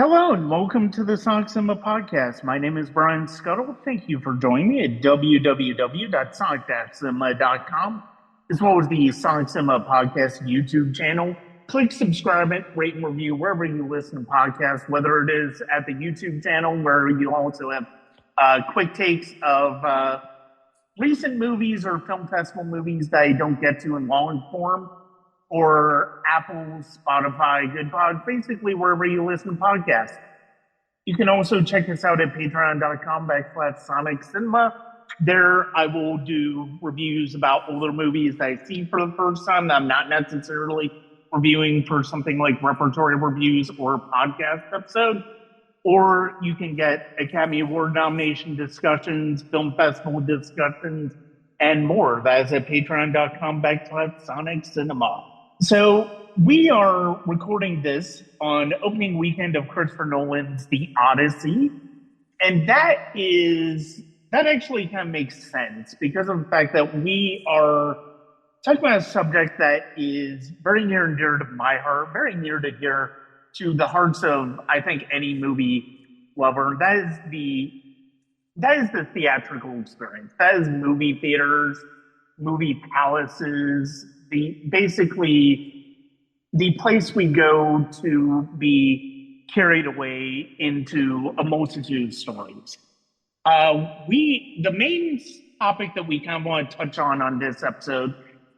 Hello and welcome to the Sonic Cinema Podcast. My name is Brian Scuttle. Thank you for joining me at www.sonic-cinema.com, as well as the Sonic Cinema Podcast YouTube channel. Click subscribe, rate, and review wherever you listen to podcasts, whether it is at the YouTube channel where you also have quick takes of recent movies or film festival movies that I don't get to in long form, or Apple, Spotify, Goodpod, basically wherever you listen to podcasts. You can also check us out at patreon.com/Sonic Cinema. There I will do reviews about older movies that I see for the first time that I'm not necessarily reviewing for something like repertory reviews or podcast episode. Or you can get Academy Award nomination discussions, film festival discussions, and more. That is at patreon.com/Sonic Cinema. So we are recording this on opening weekend of Christopher Nolan's The Odyssey. And that actually kind of makes sense because of the fact that we are talking about a subject that is very near and dear to my heart, very near to dear to the hearts of, I think, any movie lover. That is the theatrical experience. That is movie theaters, movie palaces, basically the place we go to be carried away into a multitude of stories. The main topic that we kind of want to touch on this episode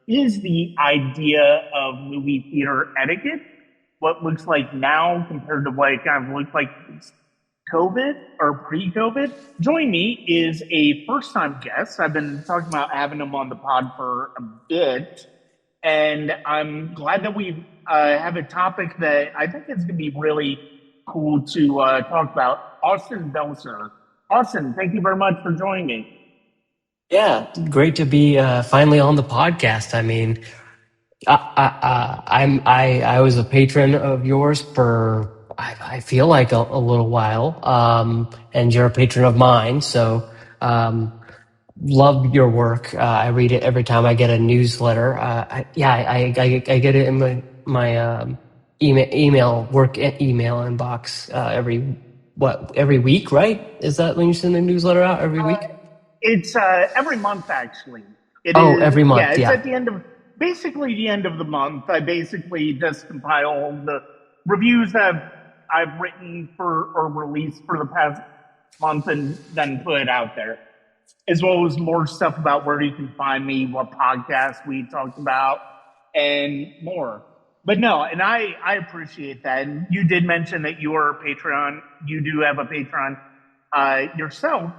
is the idea of movie theater etiquette, what looks like now compared to what it kind of looked like COVID or pre-COVID. Joining me is a first-time guest. I've been talking about having him on the pod for a bit, and I'm glad that we have a topic that I think is going to be really cool to talk about. Austin Belser. Austin, thank you very much for joining me. Yeah, great to be finally on the podcast. I mean, I was a patron of yours for I feel like a little while, and you're a patron of mine. So love your work. I read it every time I get a newsletter. I get it in my email inbox every week, right? Is that when you send the newsletter out every week? It's every month, actually. Every month, It's at the end of the month. I basically just compile the reviews that I've written for or released for the past month and then put it out there, as well as more stuff about where you can find me, what podcasts we talked about, and more. But no, and I appreciate that. And you did mention that you are a Patreon. You do have a Patreon yourself.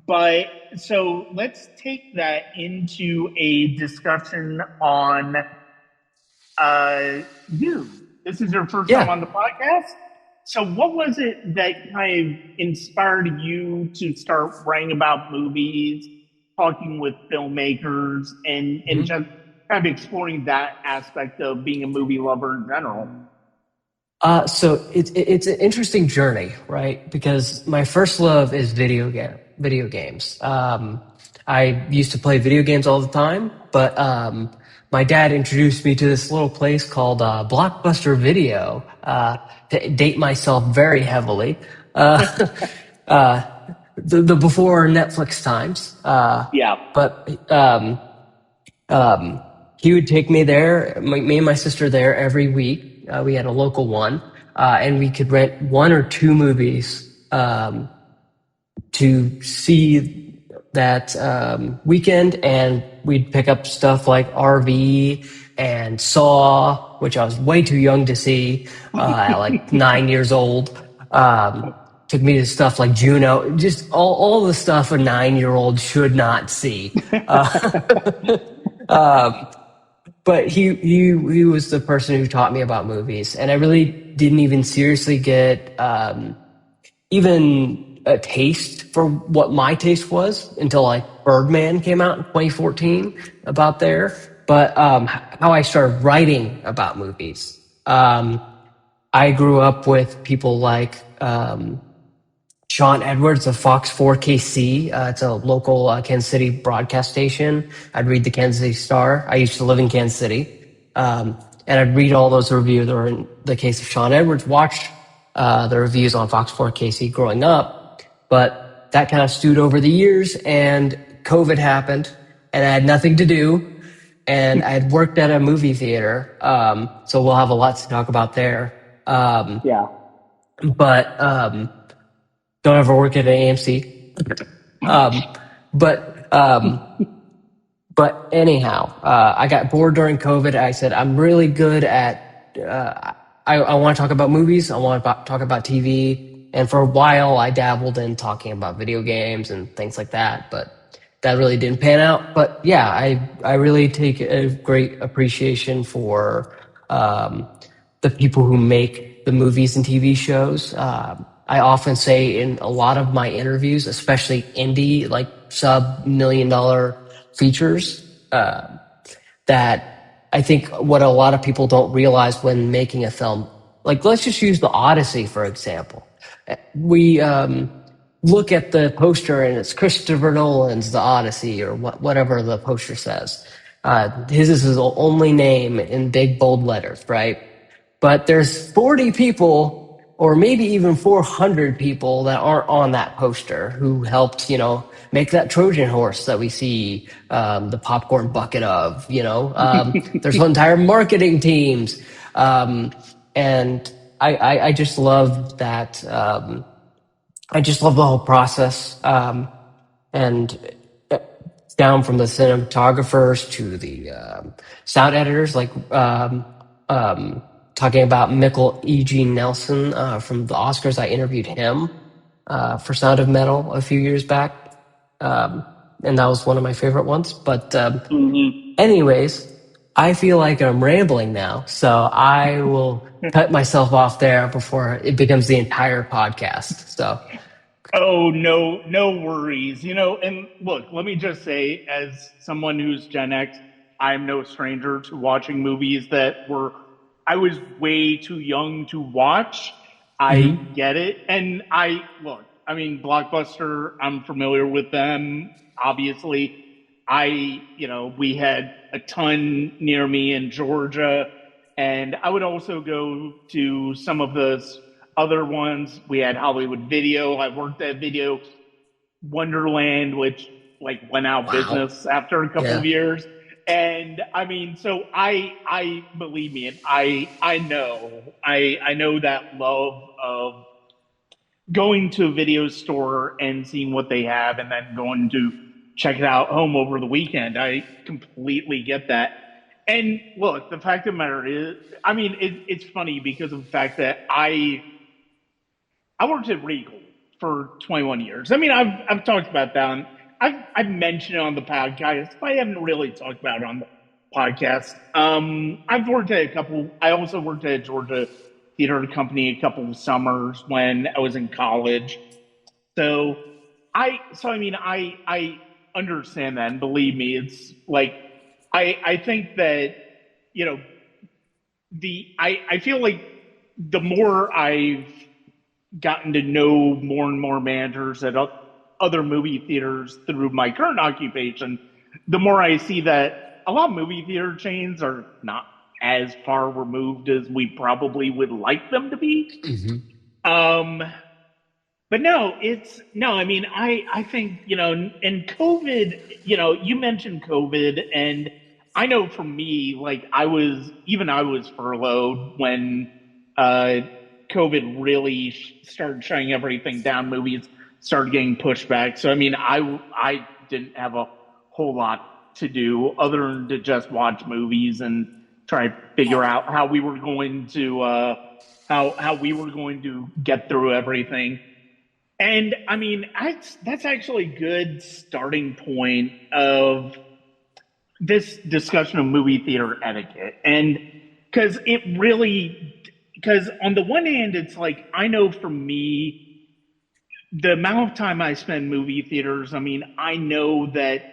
But so let's take that into a discussion on you. This is your first time on the podcast. So what was it that kind of inspired you to start writing about movies, talking with filmmakers, and just kind of exploring that aspect of being a movie lover in general? So it's an interesting journey, right? Because my first love is video games. I used to play video games all the time, but my dad introduced me to this little place called Blockbuster Video, to date myself very heavily. The before Netflix times. But he would take me there, me and my sister there every week. We had a local one, and we could rent one or two movies to see that weekend, and we'd pick up stuff like RV and Saw, which I was way too young to see, at like 9 years old. Took me to stuff like Juno, just all the stuff a 9-year-old should not see. But he was the person who taught me about movies, and I really didn't even seriously get even a taste for what my taste was until like Birdman came out in 2014 about there. But how I started writing about movies. I grew up with people like Sean Edwards of Fox 4KC. It's a local Kansas City broadcast station. I'd read the Kansas City Star. I used to live in Kansas City. And I'd read all those reviews, or in the case of Sean Edwards, watch the reviews on Fox 4 KC growing up, but that kind of stewed over the years, and COVID happened, and I had nothing to do, and I had worked at a movie theater, so we'll have a lot to talk about there. Yeah. But don't ever work at an AMC. Um, but um, but anyhow, I got bored during COVID. I said I'm really good at. I want to talk about movies. I want to talk about TV. And for a while, I dabbled in talking about video games and things like that. But that really didn't pan out. But yeah, I really take a great appreciation for the people who make the movies and TV shows. I often say in a lot of my interviews, especially indie, like sub $1 million features, that I think what a lot of people don't realize when making a film, like let's just use the Odyssey, for example. We look at the poster and it's Christopher Nolan's The Odyssey or whatever the poster says. His is his only name in big bold letters, right? But there's 40 people or maybe even 400 people that aren't on that poster who helped, make that Trojan horse that we see the popcorn bucket of, there's entire marketing teams. And I just love that. I just love the whole process. And down from the cinematographers to the sound editors, like talking about Mikkel E.G. Nelson from the Oscars. I interviewed him for Sound of Metal a few years back, and that was one of my favorite ones. But anyways, I feel like I'm rambling now, so I will cut myself off there before it becomes the entire podcast. So Oh, no, no worries. And look, let me just say, as someone who's Gen X, I'm no stranger to watching movies I was way too young to watch. I mhm. get it. And I mean, Blockbuster, I'm familiar with them, obviously. We had a ton near me in Georgia, and I would also go to some of the other ones. We had Hollywood Video. I worked at Video Wonderland, which went out Wow, business after a couple yeah. of years. And I mean, so I believe me, and I know that love of going to a video store and seeing what they have and then going to check it out home over the weekend. I completely get that. And look, the fact of the matter is, I mean, it's funny because of the fact that I worked at Regal for 21 years. I mean, I've talked about that. I've mentioned it on the podcast, but I haven't really talked about it on the podcast. I've worked at a couple. I also worked at a Georgia Theater Company a couple of summers when I was in college. So I mean, I understand that, and believe me, it's like I think that you know I feel like the more I've gotten to know more and more managers at other movie theaters through my current occupation, the more I see that a lot of movie theater chains are not as far removed as we probably would like them to be. Mhm. Um, but no, it's no. I mean, I think and COVID. You mentioned COVID, and I know for me, like I was furloughed when uh, COVID really started shutting everything down. Movies started getting pushed back. So I mean, I didn't have a whole lot to do other than to just watch movies and try to figure out how we were going to get through everything. And I mean, that's actually a good starting point of this discussion of movie theater etiquette. And because on the one hand, it's like, I know for me, the amount of time I spend movie theaters, I mean, I know that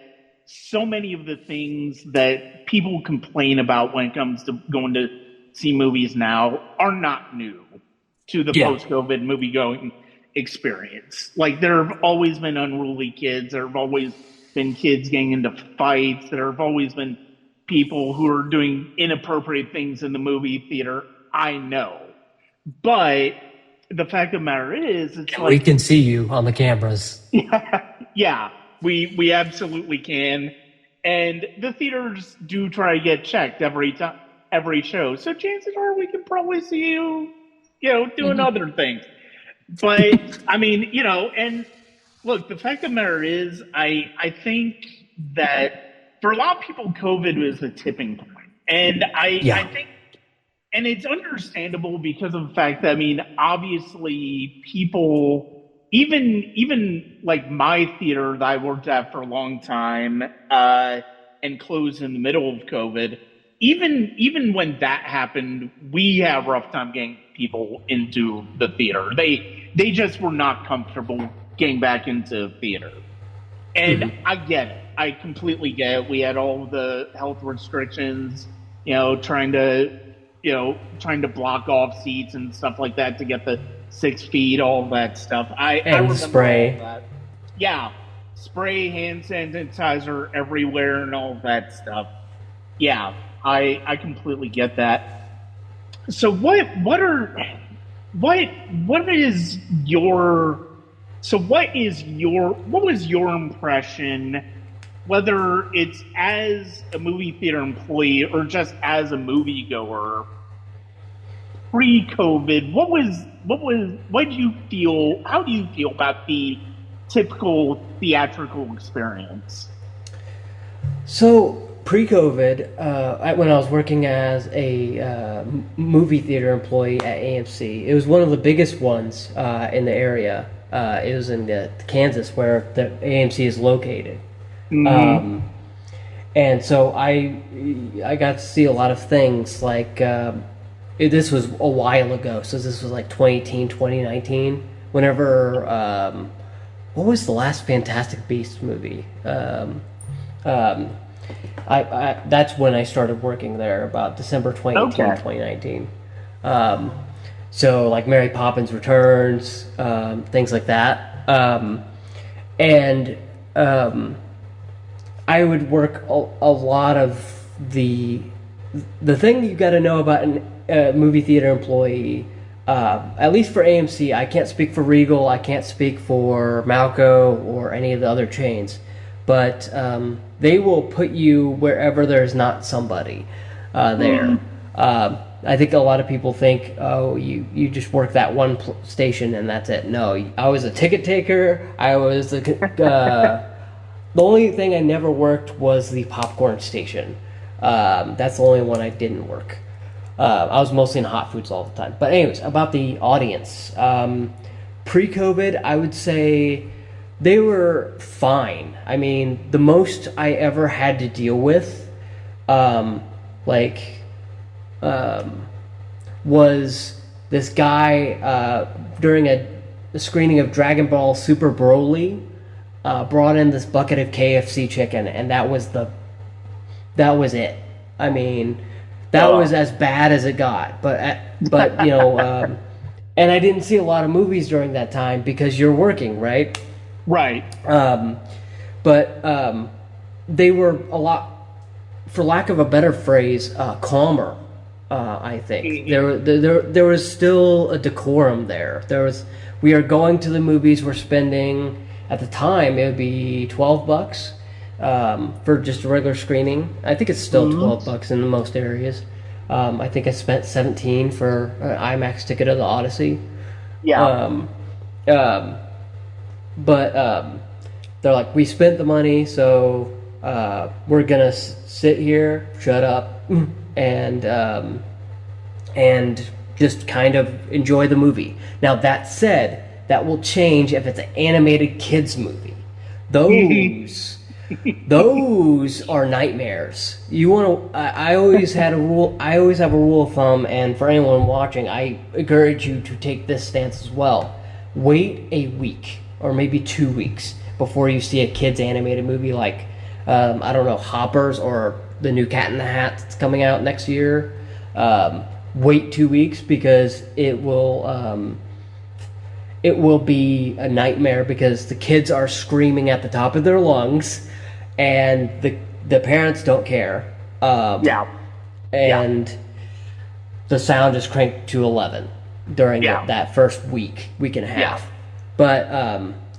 so many of the things that people complain about when it comes to going to see movies now are not new to the Yeah. post-COVID movie going experience. Like there have always been unruly kids. There have always been kids getting into fights. There have always been people who are doing inappropriate things in the movie theater. I know, but the fact of the matter is, it's We like, can see you on the cameras. yeah, we absolutely can, and the theaters do try to get checked every time, every show. So chances are we can probably see you, doing Mhm. other things. But I mean, and look, the fact of the matter is, I think that for a lot of people, COVID was the tipping point, and I Yeah. think, and it's understandable because of the fact that, I mean, obviously people, even like my theater that I worked at for a long time, and closed in the middle of COVID. Even when that happened, we had a rough time getting people into the theater. They just were not comfortable getting back into theater. And Mhm. I get it. I completely get it. We had all the health restrictions, trying to block off seats and stuff like that to get the 6 feet, all that stuff. I And the remember all spray. that. Yeah. Spray hand sanitizer everywhere and all that stuff. Yeah, I completely get that. So what is your what was your impression, whether it's as a movie theater employee or just as a moviegoer pre-COVID? What do you feel? How do you feel about the typical theatrical experience? So pre-COVID, when I was working as a movie theater employee at AMC, it was one of the biggest ones in the area. It was in Kansas, where the AMC is located. Mm-hmm. Um, and so I got to see a lot of things like this was a while ago, so this was like 2018, 2019. Whenever what was the last Fantastic Beasts movie? Um, that's when I started working there, about December 2018, Okay. 2019. Um, so like Mary Poppins Returns, things like that. And I would work a lot of the thing you got to know about a movie theater employee. At least for AMC, I can't speak for Regal, I can't speak for Malco or any of the other chains, but they will put you wherever there's not somebody there. I think a lot of people think, oh, you just work that one station and that's it. No, I was a ticket taker. I was the only thing I never worked was the popcorn station. That's the only one I didn't work. I was mostly in hot foods all the time. But anyways, about the audience. Pre-COVID, I would say they were fine. I mean, the most I ever had to deal with, like, was this guy during a screening of Dragon Ball Super Broly, brought in this bucket of KFC chicken, and that was it. I mean, that was as bad as it got. But and I didn't see a lot of movies during that time because you're working, right? Right. But they were a lot, for lack of a better phrase, calmer. I think there was still a decorum there. We are going to the movies. We're spending, at the time, it would be $12 for just a regular screening. I think it's still $12 in most areas. I think I spent 17 for an IMAX ticket of the Odyssey. Yeah. But they're like, we spent the money, so we're gonna sit here, shut up, and just kind of enjoy the movie. Now that said, that will change if it's an animated kids movie. Those are nightmares. You want to? I always had a rule. I always have a rule of thumb, and for anyone watching, I encourage you to take this stance as well. Wait a week or maybe 2 weeks before you see a kids animated movie like I don't know, Hoppers or the new Cat in the Hat that's coming out next year. Wait 2 weeks because it will be a nightmare because the kids are screaming at the top of their lungs, and the parents don't care. Yeah. And the sound is cranked to 11. during Yeah. that first week and a Yeah. half. But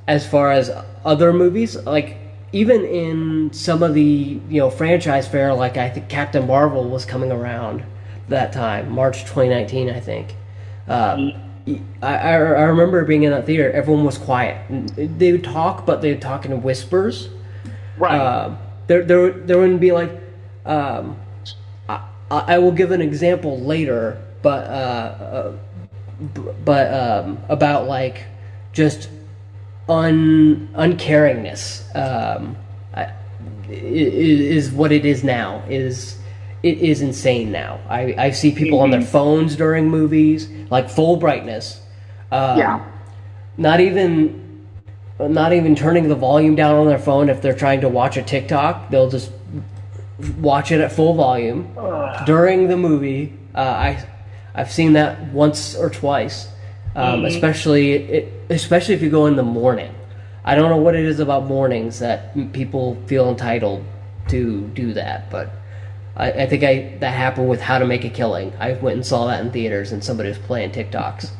as far as other movies, like even in some of the franchise fare, like I think Captain Marvel was coming around that time, March 2019, I think. Uh, I remember being in that theater. Everyone was quiet. They would talk, but they would talk in whispers. Right. There wouldn't be like. I will give an example later, but about like just uncaringness is what it is now. It is insane now. I see people on their phones during movies, like full brightness. Yeah. Not even turning the volume down on their phone if they're trying to watch a TikTok. They'll just watch it at full volume during the movie. I've seen that once or twice, especially if you go in the morning. I don't know what it is about mornings that people feel entitled to do that, but I think that happened with How to Make a Killing. I went and saw that in theaters, and somebody was playing TikToks.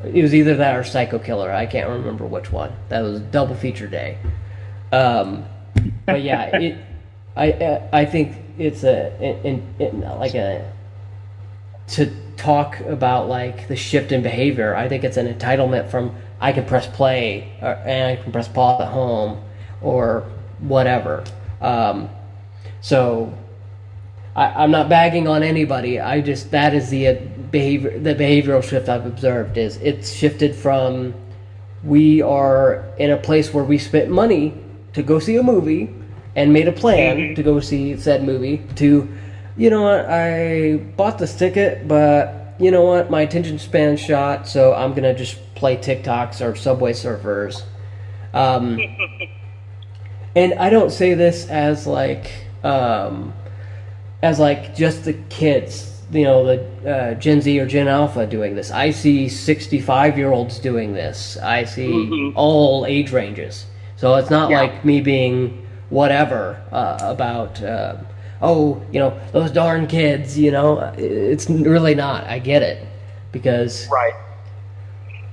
It was either that or Psycho Killer. I can't remember which one. That was double feature day. But yeah, I think it's to talk about like the shift in behavior. I think it's an entitlement from I can press play and I can press pause at home or whatever. So I'm not bagging on anybody. That is the behavioral shift I've observed. Is it's shifted from we are in a place where we spent money to go see a movie and made a plan to go see said movie to, you know what, I bought this ticket, but you know what, my attention span's shot, so I'm gonna just play TikToks or Subway Surfers. And I don't say this as like just the kids, the Gen Z or Gen Alpha doing this. I see 65-year-olds doing this. I see all age ranges. So it's not like me being whatever about those darn kids. It's really not. I get it, because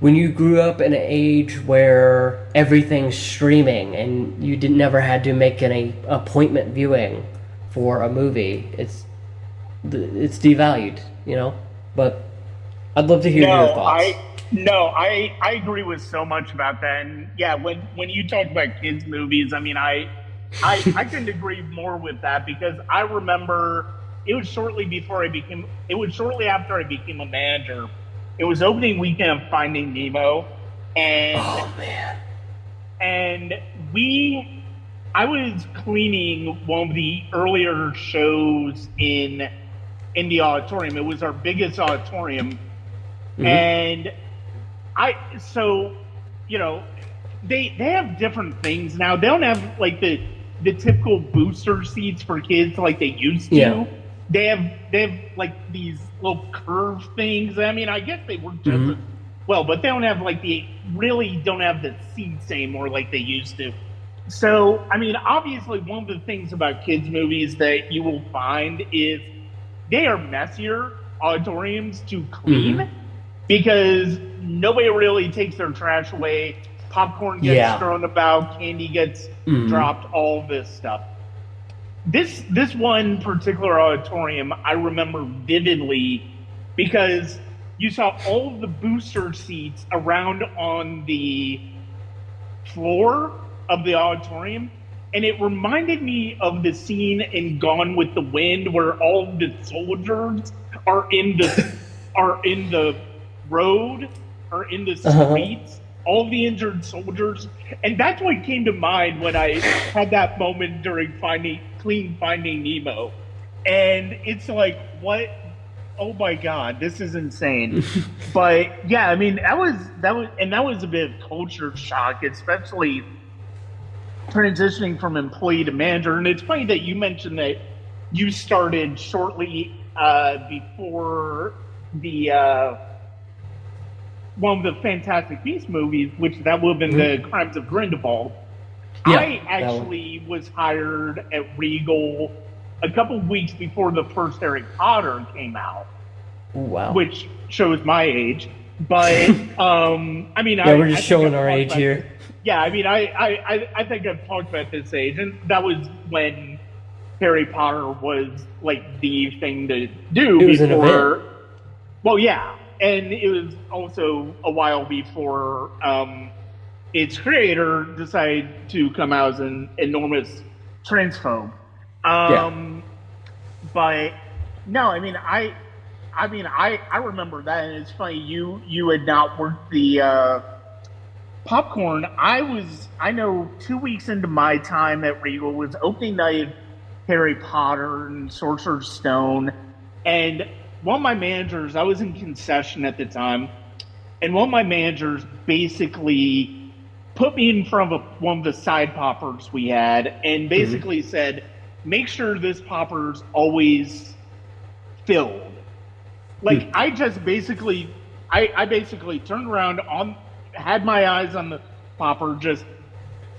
when you grew up in an age where everything's streaming and you never had to make any appointment viewing for a movie, it's devalued, But I'd love to hear your thoughts. I agree with so much about that. And yeah, when you talk about kids movies, I mean, I couldn't agree more with that, because I remember it was shortly after I became a manager. It was opening weekend of Finding Nemo, and oh man, and I was cleaning one of the earlier shows in the auditorium. It was our biggest auditorium, and they have different things now. They don't have like the typical booster seats for kids like they used to. Yeah. They have like these little curved things. I mean, I guess they work just as well, but they don't have don't have the seats anymore like they used to. So, I mean, obviously one of the things about kids movies that you will find is they are messier auditoriums to clean, because nobody really takes their trash away. Popcorn gets thrown about, candy gets dropped, all this stuff. This one particular auditorium I remember vividly, because you saw all of the booster seats around on the floor of the auditorium, and it reminded me of the scene in Gone with the Wind where all of the soldiers are in the road, or in the streets, all the injured soldiers. And that's what came to mind when I had that moment during Finding Nemo. And it's like, what? Oh my God, this is insane. But yeah, I mean, that was a bit of culture shock, especially transitioning from employee to manager. And it's funny that you mentioned that you started shortly before the one of the Fantastic Beasts movies, which that would have been the Crimes of Grindelwald. Yeah, I actually was hired at Regal a couple of weeks before the first Harry Potter came out. Wow. Which shows my age. But I mean, Yeah, we're I just think showing I've our talked age about this. here. Yeah, I mean, I think I've talked about this age, and that was when Harry Potter was like the thing to do It was an event. before. Well, yeah, and it was also a while before its creator decided to come out as an enormous transphobe. Yeah. Um, but no, I remember that, and it's funny you had not worked the popcorn. I know 2 weeks into my time at Regal was opening night of Harry Potter and Sorcerer's Stone, and one of my managers, I was in concession at the time, and one of my managers basically put me in front of one of the side poppers we had, and Hmm. basically said, "Make sure this popper's always filled." Like Hmm. I just basically, I basically turned around on, had my eyes on the popper, just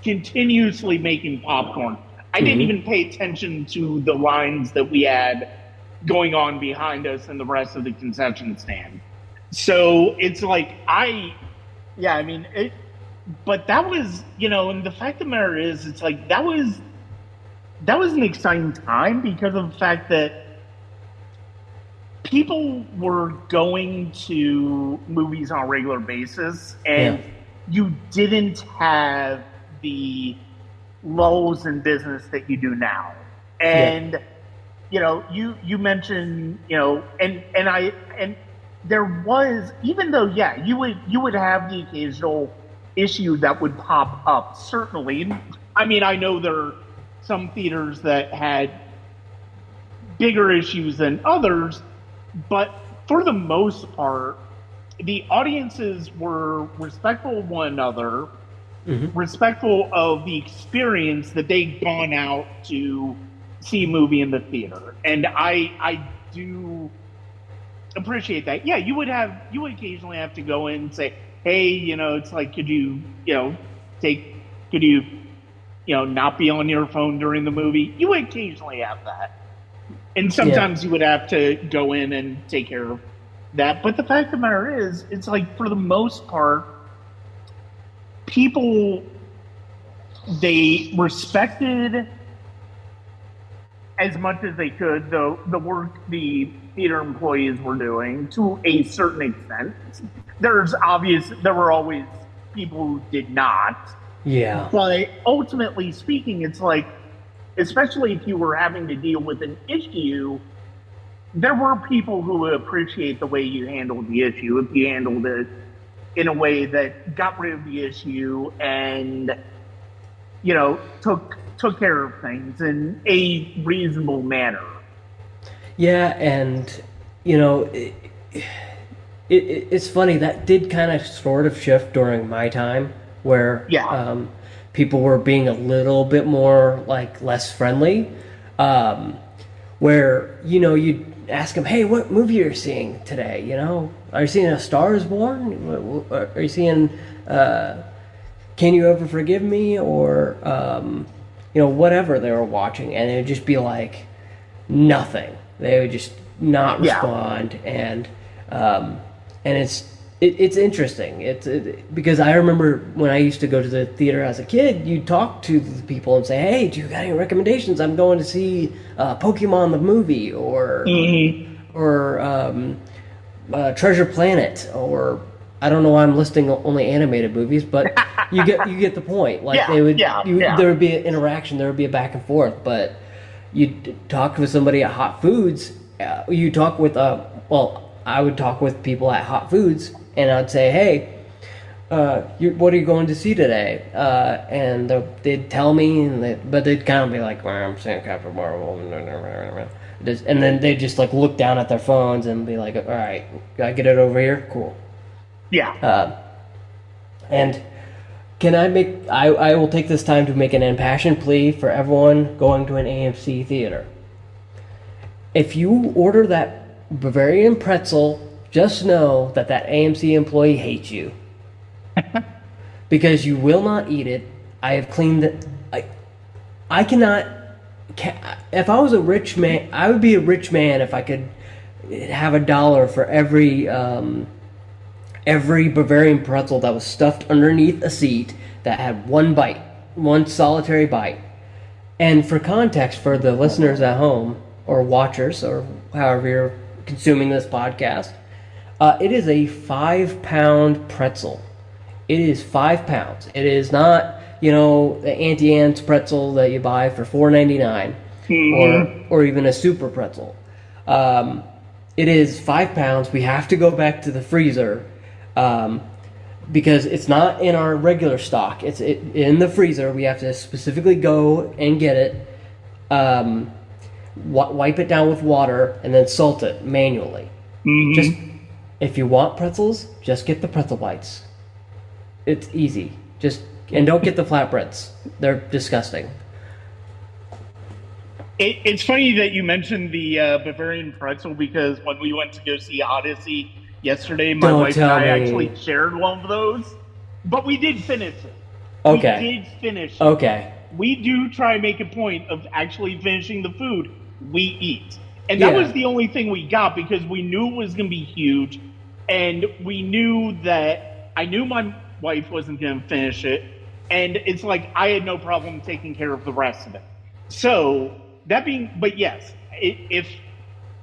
continuously making popcorn. I didn't Hmm. even pay attention to the lines that we had going on behind us and the rest of the concession stand. So it's like yeah, I mean, but that was, and the fact of the matter is, it's like that was an exciting time because of the fact that people were going to movies on a regular basis, Yeah. and you didn't have the lulls in business that you do now. Yeah. And you mentioned, and there was, even though, yeah, you would have the occasional issue that would pop up, certainly. I mean, I know there are some theaters that had bigger issues than others, but for the most part, the audiences were respectful of one another, Hmm. respectful of the experience that they'd gone out to see a movie in the theater. And I do appreciate that. Yeah, you would occasionally have to go in and say, "Hey, it's like, could you, could you, not be on your phone during the movie?" You would occasionally have that. And Yeah. sometimes you would have to go in and take care of that. But the fact of the matter is, it's like, for the most part, people, they respected as much as they could the work the theater employees were doing to a certain extent. There were always people who did not, Yeah. but ultimately speaking, it's like, especially if you were having to deal with an issue, there were people who would appreciate the way you handled the issue if you handled it in a way that got rid of the issue and took care of things in a reasonable manner. Yeah, and you know, it's funny that did kind of sort of shift during my time, where Yeah, people were being a little bit more like less friendly. Um, where you'd ask them, "Hey, what movie are you seeing today? Are you seeing A Star Is Born? Are you seeing Can You Ever Forgive Me?" Or whatever they were watching, and it would just be like nothing. They would just not yeah, respond, um, and it's interesting. Because I remember when I used to go to the theater as a kid, you talk to the people and say, "Hey, do you got any recommendations? I'm going to see Pokemon the movie, mm-hmm. or Treasure Planet, or I don't know why I'm listing only animated movies, but you get the point. Like Yeah, yeah, yeah, there would be an interaction, there would be a back and forth. But you talk with somebody at Hot Foods. You talk with well, I would talk with people at Hot Foods, and I'd say, "Hey, what are you going to see today?" And they'd tell me, but they'd kind of be like, "Well, I'm seeing Captain Marvel," and then they'd just like look down at their phones and be like, "All right, gotta get it over here, cool." yeah. And can I make? I will take this time to make an impassioned plea for everyone going to an AMC theater. If you order that Bavarian pretzel, just know that AMC employee hates you because you will not eat it. I have cleaned it. I cannot. If I was a rich man, I would be a rich man if I could have $1 for every Bavarian pretzel that was stuffed underneath a seat that had one bite, one solitary bite. And for context, for the listeners at home, or watchers, or however you're consuming this podcast, it is a 5-pound pretzel. It is 5 pounds. It is not, the Auntie Anne's pretzel that you buy for $4.99, or even a super pretzel. It is 5 pounds. We have to go back to the freezer because it's not in our regular stock. It's in the freezer. We have to specifically go and get it, wipe it down with water, and then salt it manually. Just if you want pretzels, just get the pretzel bites. It's easy. And don't get the flatbreads. They're disgusting. It's funny that you mentioned the Bavarian pretzel, because when we went to go see Odyssey yesterday, my wife and I actually shared one of those. But we did finish it. Okay. We did finish it. Okay. We do try and make a point of actually finishing the food we eat. And that was the only thing we got, because we knew it was going to be huge. And we knew that I knew my wife wasn't going to finish it. And it's like I had no problem taking care of the rest of it. So, but yes, if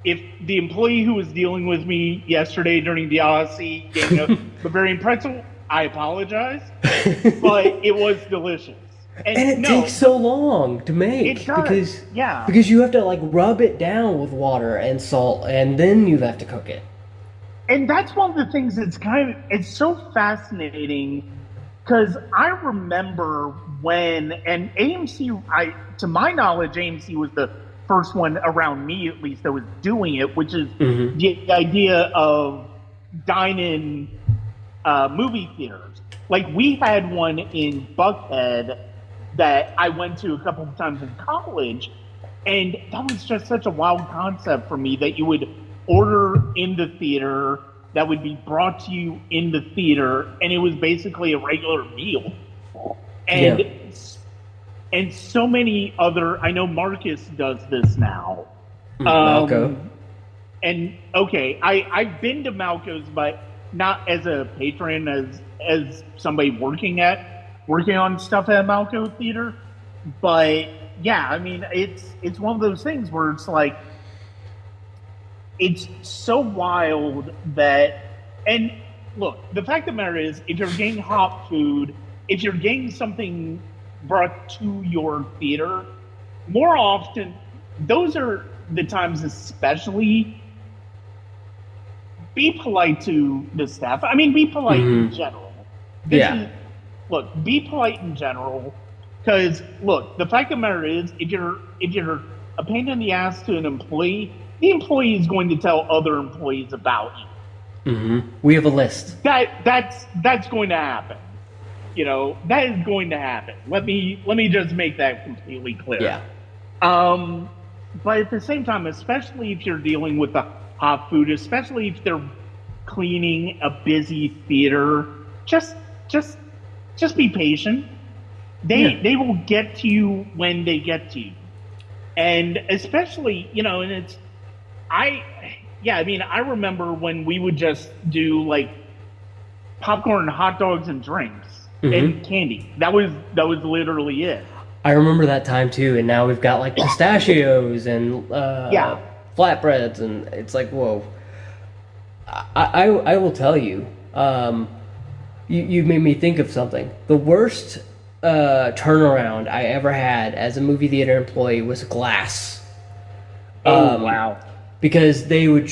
the employee who was dealing with me yesterday during the Odyssey gave me a Bavarian pretzel, I apologize. But it was delicious. And it takes so long to make. It does, because you have to rub it down with water and salt, and then you have to cook it. And that's one of the things that's it's so fascinating, because I remember and AMC, to my knowledge, AMC was the first one around me, at least, that was doing it, which is the idea of dine-in movie theaters. Like, we had one in Buckhead that I went to a couple of times in college, and that was just such a wild concept for me, that you would order in the theater, that would be brought to you in the theater, and it was basically a regular meal. And so many other, I know Marcus does this now. Malco. And okay, I've been to Malco's, but not as a patron, as somebody working on stuff at Malco Theater. But yeah, I mean, it's one of those things where it's like, it's so wild that, and look, the fact of the matter is, if you're getting hot food, if you're getting something brought to your theater, more often, those are the times, especially, be polite to the staff. I mean, be polite in general. Be polite in general, because look, the fact of the matter is, if you're a pain in the ass to an employee, the employee is going to tell other employees about you. We have a list. That's going to happen. That is going to happen. Let me just make that completely clear. Yeah. But at the same time, especially if you're dealing with the hot food, especially if they're cleaning a busy theater, just be patient. They will get to you when they get to you. And especially, and it's, I remember when we would just do popcorn, hot dogs, and drinks and candy. That was literally it. I remember that time too, and now we've got pistachios and flatbreads, and it's like, whoa. I will tell you, you made me think of something. The worst turnaround I ever had as a movie theater employee was glass. Wow. Because they would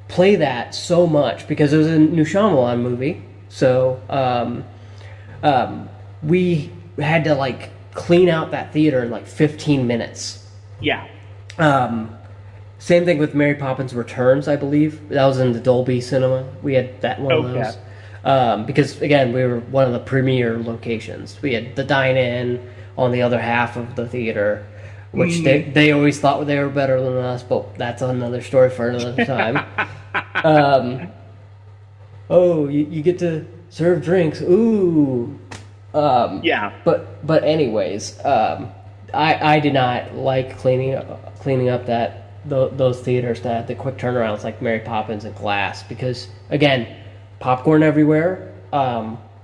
play that so much, because it was a new Shyamalan movie. So we had to clean out that theater in 15 minutes. Yeah. Same thing with Mary Poppins Returns, I believe. That was in the Dolby Cinema. We had that one of those. Because, again, we were one of the premier locations. We had the dine-in on the other half of the theater, which they always thought they were better than us, but that's another story for another time. You get to serve drinks. Ooh. But anyways, I did not like cleaning up that those theaters that have the quick turnarounds like Mary Poppins and Glass, because again, popcorn everywhere.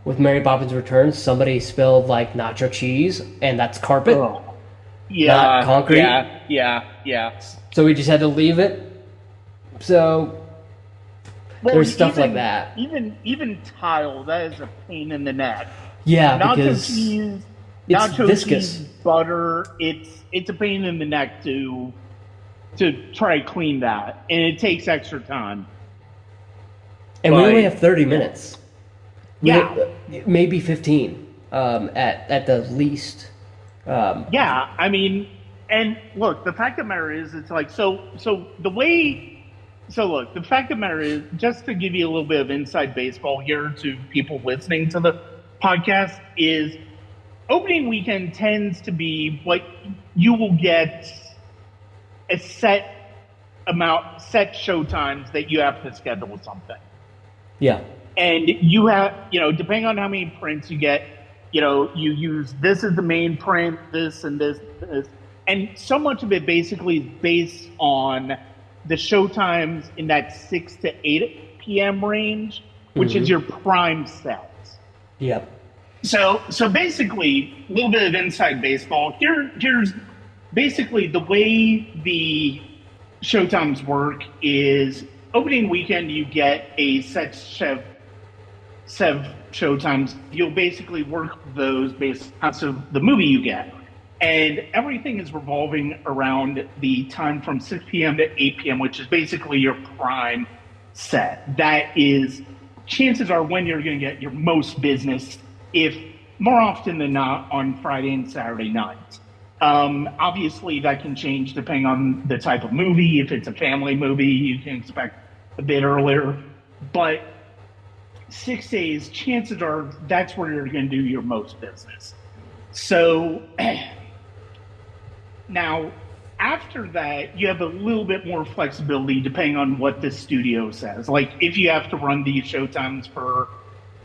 With Mary Poppins Returns, somebody spilled like nacho cheese, and that's carpet, not concrete. Yeah. So we just had to leave it. So there's stuff like that. Even tile, that is a pain in the neck. Yeah, nacho because cheese, it's nacho viscous. cheese, butter. It's a pain in the neck to try to clean that, and it takes extra time. And we only have 30 minutes. Maybe 15 at the least. Yeah, I mean, and look, the fact of the matter is, it's like the fact of the matter is, just to give you a little bit of inside baseball here to people listening to the podcast, is opening weekend tends to be like you will get a set showtimes that you have to schedule something. Yeah. And you have, depending on how many prints you get, you use this as the main print, this and this. And so much of it basically is based on the showtimes in that 6 to 8 p.m. range, which is your prime sets. Yep. So basically, a little bit of inside baseball. Here's basically the way the showtimes work is opening weekend, you get a set showtimes. You'll basically work those based on the movie you get. And everything is revolving around the time from 6 p.m. to 8 p.m., which is basically your prime set. That is, chances are when you're going to get your most business, if more often than not on Friday and Saturday nights. Obviously, that can change depending on the type of movie. If it's a family movie, you can expect a bit earlier. But 6 days, chances are that's where you're going to do your most business. So now, after that, you have a little bit more flexibility depending on what the studio says. Like, if you have to run these showtimes for,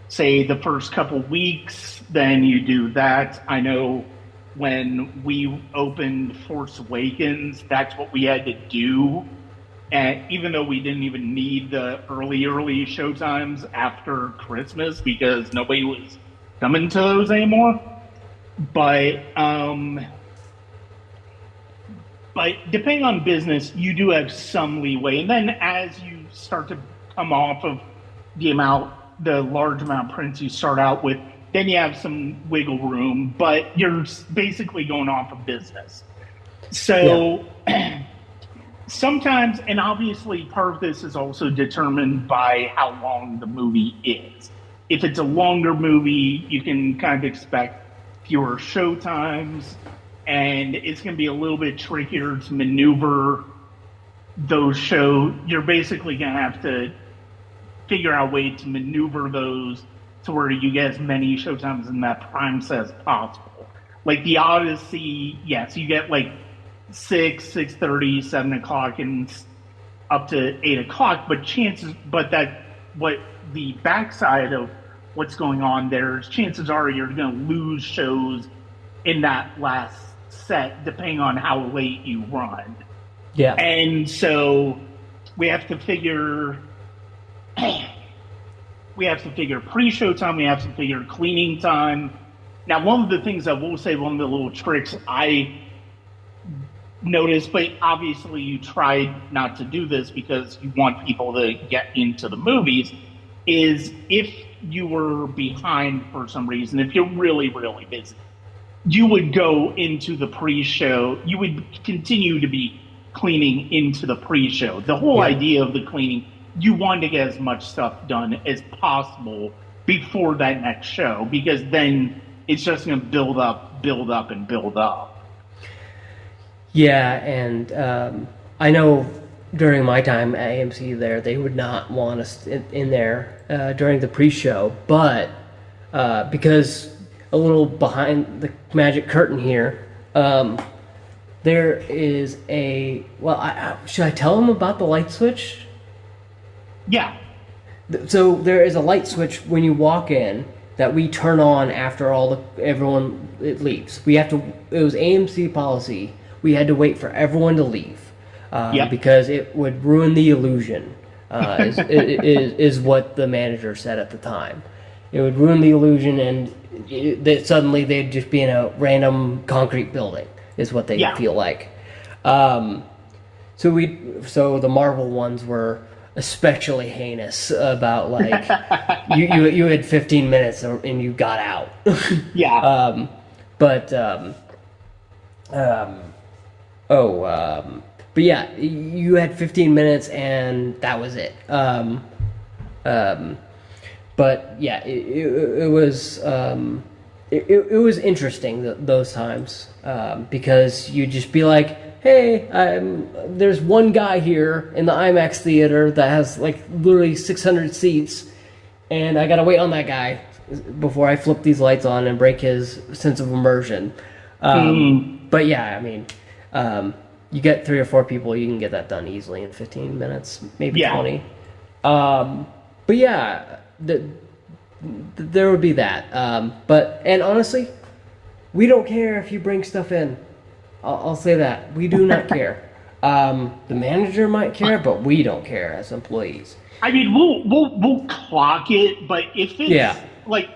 say, the first couple weeks, then you do that. I know when we opened Force Awakens, that's what we had to do. And even though we didn't even need the early showtimes after Christmas because nobody was coming to those anymore. But depending on business, you do have some leeway. And then as you start to come off of the large amount of prints you start out with, then you have some wiggle room, but you're basically going off of business. So sometimes, and obviously part of this is also determined by how long the movie is. If it's a longer movie, you can kind of expect fewer showtimes, and it's going to be a little bit trickier to maneuver those shows. You're basically going to have to figure out a way to maneuver those to where you get as many showtimes in that prime set as possible. Like the Odyssey, yes, you get like 6, 6:30, 7 o'clock, and up to 8 o'clock. But the backside of what's going on there is chances are you're going to lose shows in that last set depending on how late you run. Yeah. And so we have to figure pre-show time, we have to figure cleaning time. Now, one of the things I will say, one of the little tricks I noticed, but obviously you try not to do this because you want people to get into the movies, is if you were behind for some reason, if you're really, really busy, you would go into the pre-show, you would continue to be cleaning into the pre-show. The whole idea of the cleaning, you want to get as much stuff done as possible before that next show, because then it's just going to build up. Yeah, and I know during my time at AMC there, they would not want us in there during the pre-show, but because a little behind the magic curtain here, there is should I tell them about the light switch? Yeah. So there is a light switch when you walk in that we turn on after everyone leaves. It was AMC policy. We had to wait for everyone to leave. Yep. because it would ruin the illusion. Is what the manager said at the time. It would ruin the illusion, and that suddenly they'd just be in a random concrete building. Is what they Yeah. feel like. So the Marvel ones were especially heinous about like you had 15 minutes and you got out. Yeah. But but yeah, you had 15 minutes and that was it. But yeah, it was it was interesting those times because you'd just be like, hey, there's one guy here in the IMAX theater that has like literally 600 seats, and I gotta wait on that guy before I flip these lights on and break his sense of immersion. But yeah, I mean, you get 3 or 4 people, you can get that done easily in 15 minutes, maybe 20. But yeah, there would be that. And honestly, we don't care if you bring stuff in. I'll say that. We do not care. The manager might care, but we don't care as employees. I mean, we'll clock it, but if it's like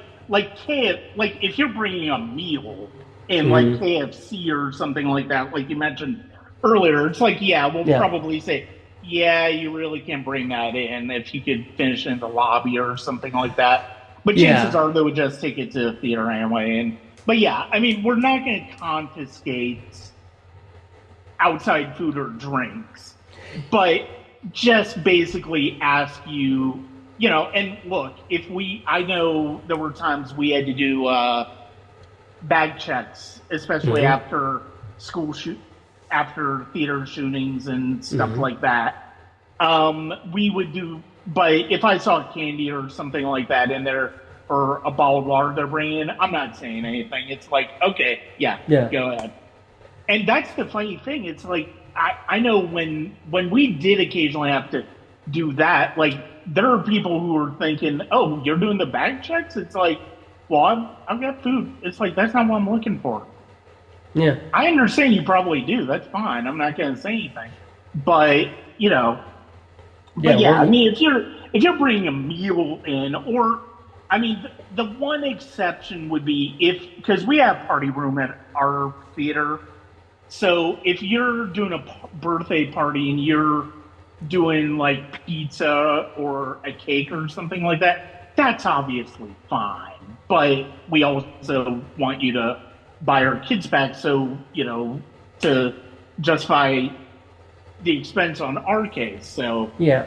if you're bringing a meal in like KFC or something like that, like you mentioned earlier, it's like we'll probably say, you really can't bring that in if you could finish in the lobby or something like that. But chances are they would just take it to the theater anyway. But yeah, I mean, we're not going to confiscate outside food or drinks, but just basically ask you, and look, I know there were times we had to do bag checks, especially after after theater shootings and stuff like that. We would do, but if I saw candy or something like that in there, or a bottled water they're bringing in, I'm not saying anything. It's like, okay, go ahead. And that's the funny thing. It's like, I know when we did occasionally have to do that, like, there are people who are thinking, oh, you're doing the bag checks? It's like, well, I've got food. It's like, that's not what I'm looking for. Yeah. I understand you probably do. That's fine. I'm not going to say anything. But, I mean, if you're bringing a meal in, or, I mean, the one exception would be because we have party room at our theater. So if you're doing a birthday party and you're doing like pizza or a cake or something like that, that's obviously fine. But we also want you to buy our kids back, so to justify the expense on our case. So yeah,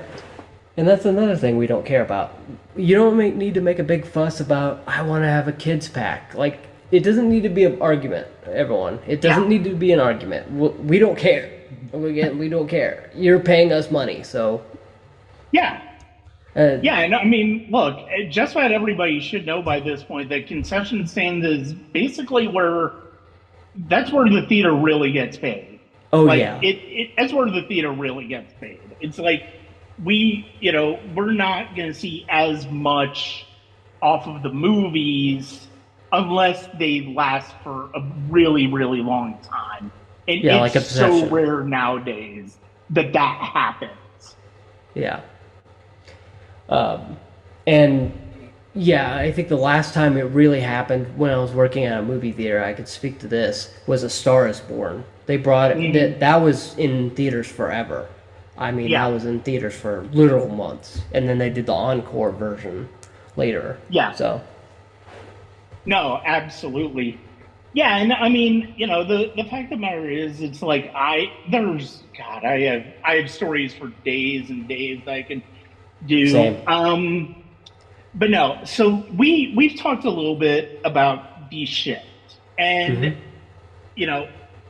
and that's another thing we don't care about. You don't need to make a big fuss about, I want to have a kids pack. Like, it doesn't need to be an argument, everyone. It doesn't need to be an argument. We don't care. Again, we don't care. You're paying us money, so yeah. And I mean, look, just about everybody should know by this point that concession stand is basically that's where the theater really gets paid. Oh, like, yeah. That's where the theater really gets paid. It's like we're not going to see as much off of the movies unless they last for a really, really long time. And it's like so rare nowadays that happens. Yeah. And yeah, I think the last time it really happened when I was working at a movie theater, I could speak to this, was A Star Is Born. They brought it, that was in theaters forever. I mean, that was in theaters for literal months. And then they did the encore version later. Yeah. So. No, absolutely. Yeah, and I mean, the fact of the matter is, it's like I have stories for days and days that I can do. Same. But no, so we've talked a little bit about the shift. And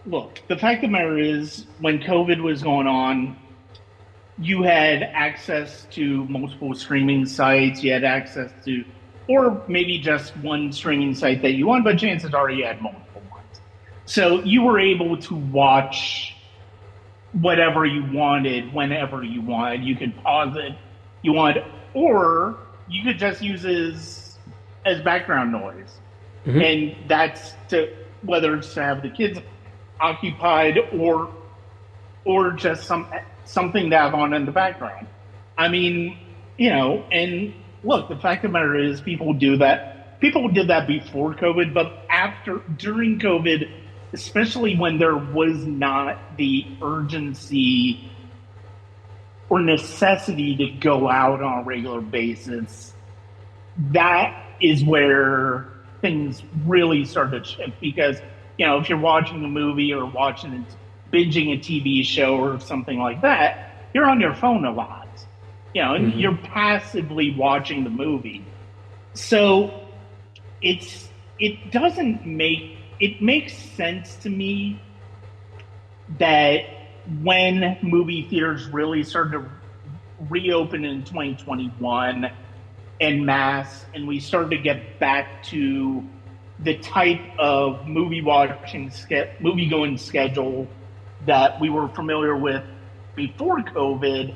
look, the fact of the matter is, when COVID was going on, you had access to multiple streaming sites, you had access to, or maybe just one streaming site that you want, but chances are you had multiple ones. So you were able to watch whatever you wanted, whenever you wanted. You could pause it, you wanted, or you could just use it as background noise. And that's whether it's to have the kids occupied or or just something to have on in the background. I mean, and look, the fact of the matter is people do that. People did that before COVID, but during COVID, especially when there was not the urgency or necessity to go out on a regular basis, that is where things really started to shift. Because, if you're watching a movie or binging a TV show or something like that, you're on your phone a lot, and you're passively watching the movie. So it makes sense to me that when movie theaters really started to reopen in 2021 en masse, and we started to get back to the type of movie-going schedule that we were familiar with before COVID,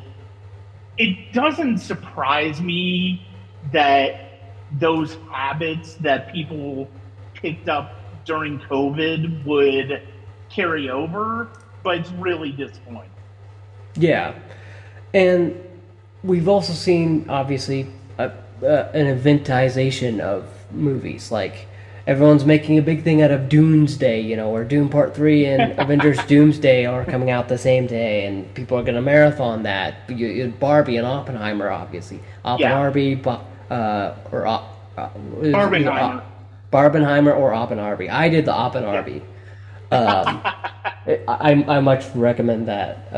it doesn't surprise me that those habits that people picked up during COVID would carry over, but it's really disappointing. Yeah. And we've also seen, obviously, an eventization of movies. Like, everyone's making a big thing out of Doomsday, or Doom Part 3 and Avengers Doomsday are coming out the same day, and people are going to marathon that. Barbie and Oppenheimer, obviously. Barbenheimer or Oppenheimer. I did the Oppenheimer. I much recommend that.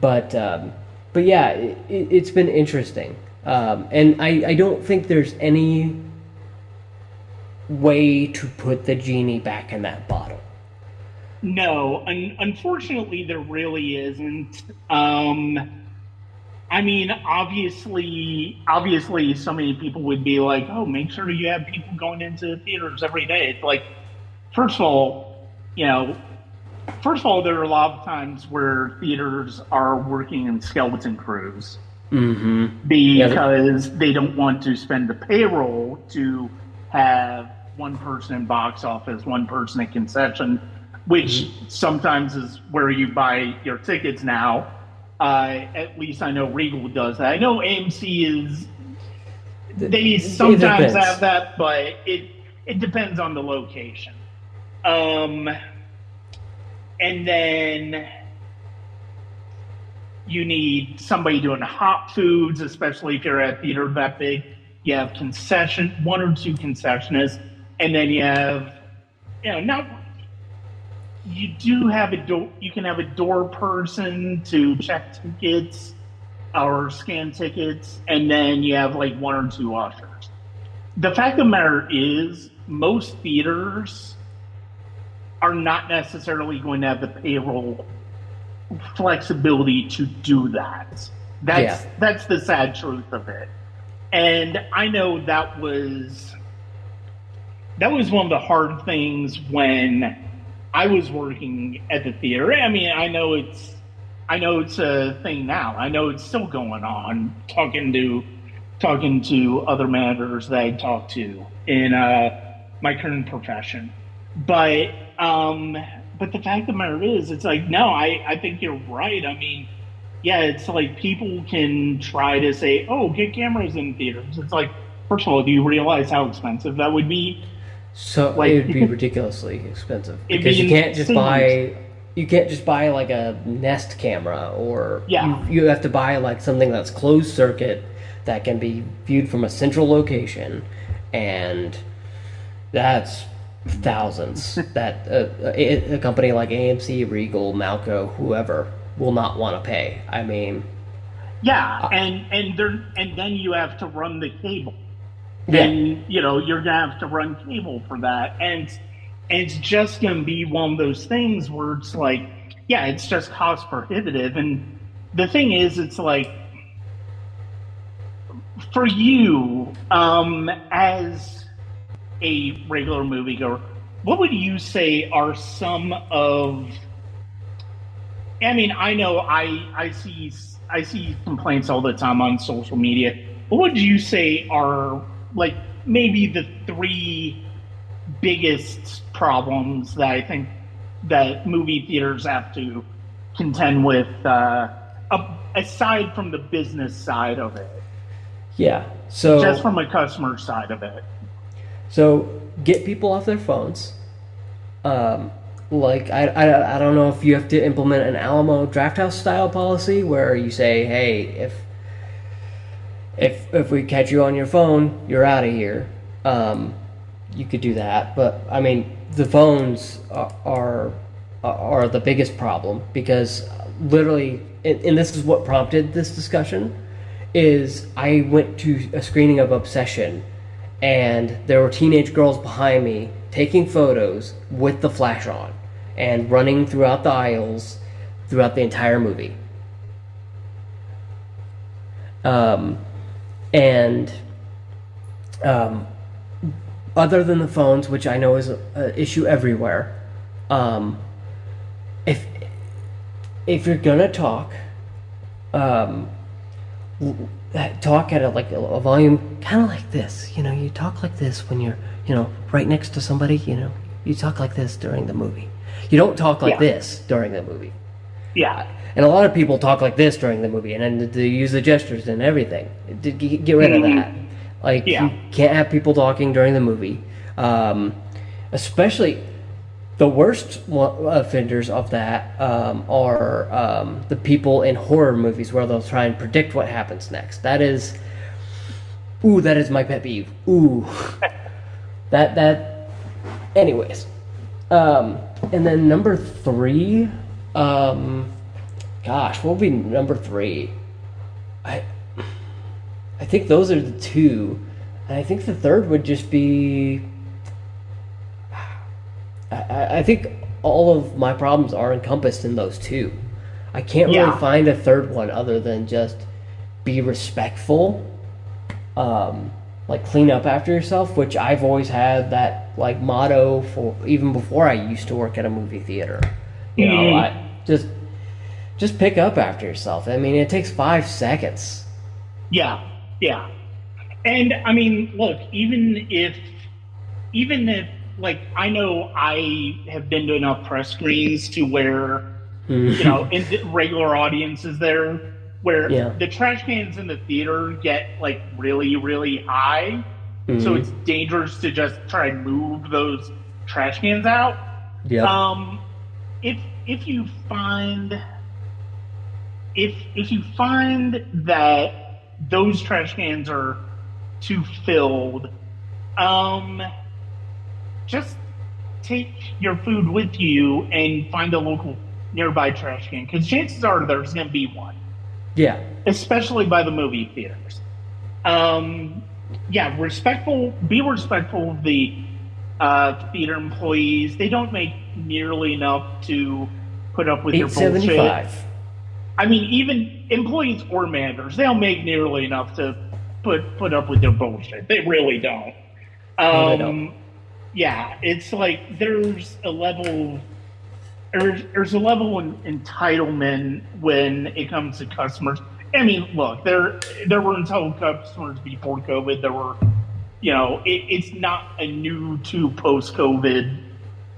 But yeah, it's been interesting. And I don't think there's any way to put the genie back in that bottle. No, unfortunately, there really isn't. I mean, obviously, so many people would be like, "Oh, make sure you have people going into theaters every day." It's like, first of all, there are a lot of times where theaters are working in skeleton crews because they don't want to spend the payroll to have one person in box office, one person at concession, which sometimes is where you buy your tickets now. At least I know Regal does that. I know AMC they sometimes have that, but it depends on the location. And then you need somebody doing hot foods, especially if you're at a theater that big. You have one or two concessionists, and then you have, you can have a door person to check tickets or scan tickets, and then you have like one or two ushers. The fact of the matter is, most theaters are not necessarily going to have the payroll flexibility to do that. That's the sad truth of it. And I know that was one of the hard things when I was working at the theater. I mean, I know it's a thing now. I know it's still going on. Talking to other managers that I talk to in my current profession, but the fact of the matter is, it's like, no, I think you're right. I mean, yeah, it's like people can try to say, oh, get cameras in theaters. It's like, first of all, do you realize how expensive that would be? So it would be ridiculously expensive because you can't just buy like a Nest camera, or you have to buy like something that's closed circuit that can be viewed from a central location, and that's thousands that a company like AMC, Regal, Malco, whoever will not want to pay. I mean, and then you have to run the cable. And you're gonna have to run cable for that, and it's just gonna be one of those things where it's like, it's just cost prohibitive. And the thing is, it's like, for you, as a regular moviegoer, what would you say are some of? I mean, I know I see complaints all the time on social media. What would you say are, like, maybe the three biggest problems that I think that movie theaters have to contend with aside from the business side of it, Yeah. just So from a customer side of it. so get people off their phones. Um, like I don't know if you have to implement an Alamo Drafthouse style policy where you say, hey, if we catch you on your phone, you're out of here. Um, you could do that, but I mean the phones are the biggest problem because literally, and this is what prompted this discussion. Is I went to a screening of Obsession, and there were teenage girls behind me taking photos with the flash on and running throughout the aisles throughout the entire movie. Um, and um, other than the phones, which I know is an issue everywhere, um, if if you're gonna talk, um, talk at a volume kind of like this. You know, you talk like this when you're right next to somebody. You talk like this during the movie. You don't talk like Yeah, this during the movie. yeah, And a lot of people talk like this during the movie, and then they use the gestures and everything. Get rid of that. Like, you yeah. can't have people talking during the movie. Especially the worst offenders of that are the people in horror movies where they'll try and predict what happens next. That is my pet peeve. Ooh, that. Anyways, and then number three. Gosh, what would be number three? I I think those are the two, and I think the third would just be. I think all of my problems are encompassed in those two. I can't really Yeah. find a third one other than just be respectful, like clean up after yourself, which I've always had that like motto for even before I used to work at a movie theater. I just pick up after yourself. I mean, it takes 5 seconds. Yeah, yeah. And I mean, look, even if, like, I know I have been to enough press screens to where, in the regular audiences there, where Yeah. the trash cans in the theater get like really, really high. So it's dangerous to just try and move those trash cans out. Yep. Um, if if you find if you find that those trash cans are too filled, um, just take your food with you and find a local nearby trash can because chances are there's going to be one, Yeah. especially by the movie theaters. Yeah, be respectful of the theater employees. They don't make nearly enough to put up with your bullshit. $8.75. I mean, even employees or managers, they don't make nearly enough to put up with their bullshit. They really don't. No, they don't. Yeah, it's like there's a level of entitlement when it comes to customers. I mean, look, there were entitled customers before COVID. There were, it's not a new to post COVID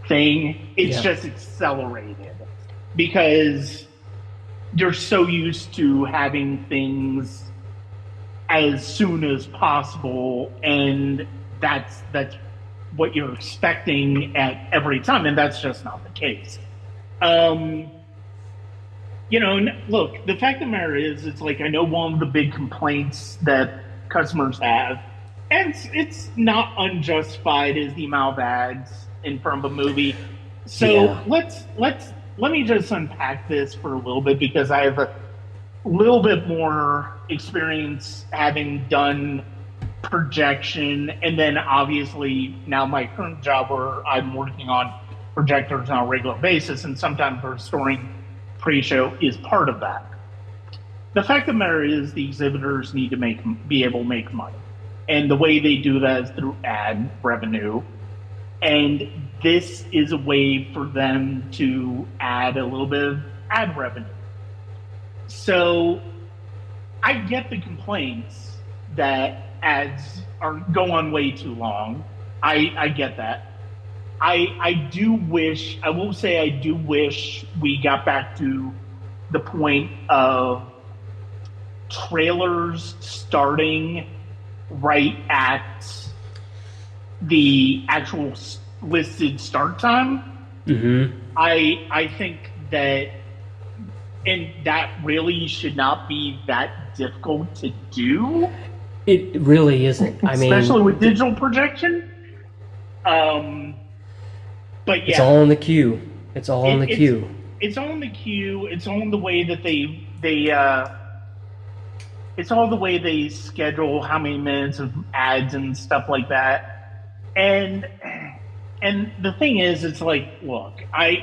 thing. It's just accelerated because you're so used to having things as soon as possible, and that's what you're expecting at every time, and that's just not the case. Look, the fact of the matter is, it's like I know one of the big complaints that customers have, and it's not unjustified, is the amount of ads in front of a movie. So let me just unpack this for a little bit because I have a little bit more experience having done projection, and then obviously now my current job where I'm working on projectors on a regular basis, and sometimes restoring pre-show is part of that. The fact of the matter is, the exhibitors need to be able to make money, and the way they do that is through ad revenue. And this is a way for them to add a little bit of ad revenue. So I get the complaints that ads go on way too long. I get that. I will say I do wish we got back to the point of trailers starting right at the actual listed start time. Mm-hmm. I think that, and that really should not be that difficult to do. It really isn't. I mean, especially with digital projection. But yeah, it's all in the queue. It's all in the queue. It's all in the queue. It's all in the way that it's all the way they schedule how many minutes of ads and stuff like that. And the thing is, it's like, look, I'm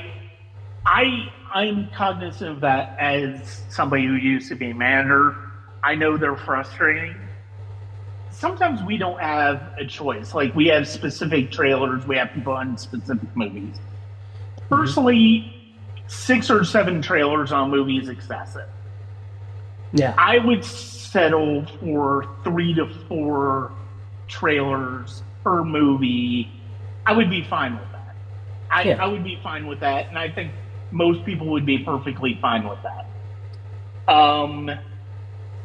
cognizant of that as somebody who used to be a manager. I know they're frustrating. Sometimes we don't have a choice. Like, we have specific trailers, we have people on specific movies. Personally, 6 or 7 trailers on a movie is excessive. Yeah. I would settle for 3 to 4 trailers per movie. I would be fine with that. I would be fine with that, and I think most people would be perfectly fine with that.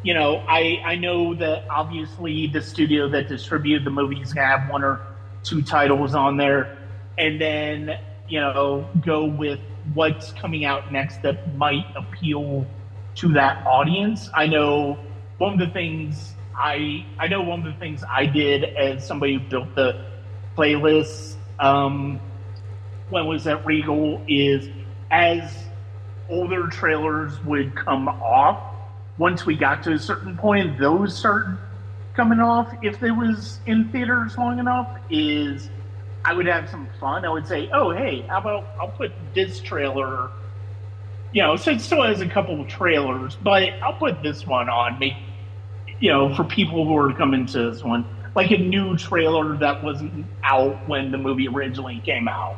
You know, I know that obviously the studio that distributed the movies can have 1 or 2 titles on there, and then, you know, go with what's coming out next that might appeal to that audience. I know one of the things I did as somebody who built the playlist when I was at Regal is, as older trailers would come off, once we got to a certain point, those started coming off. If they was in theaters long enough, is I would have some fun. I would say, oh, hey, how about I'll put this trailer, you know, so it still has a couple of trailers, but I'll put this one on, you know, for people who are coming to this one, like a new trailer that wasn't out when the movie originally came out.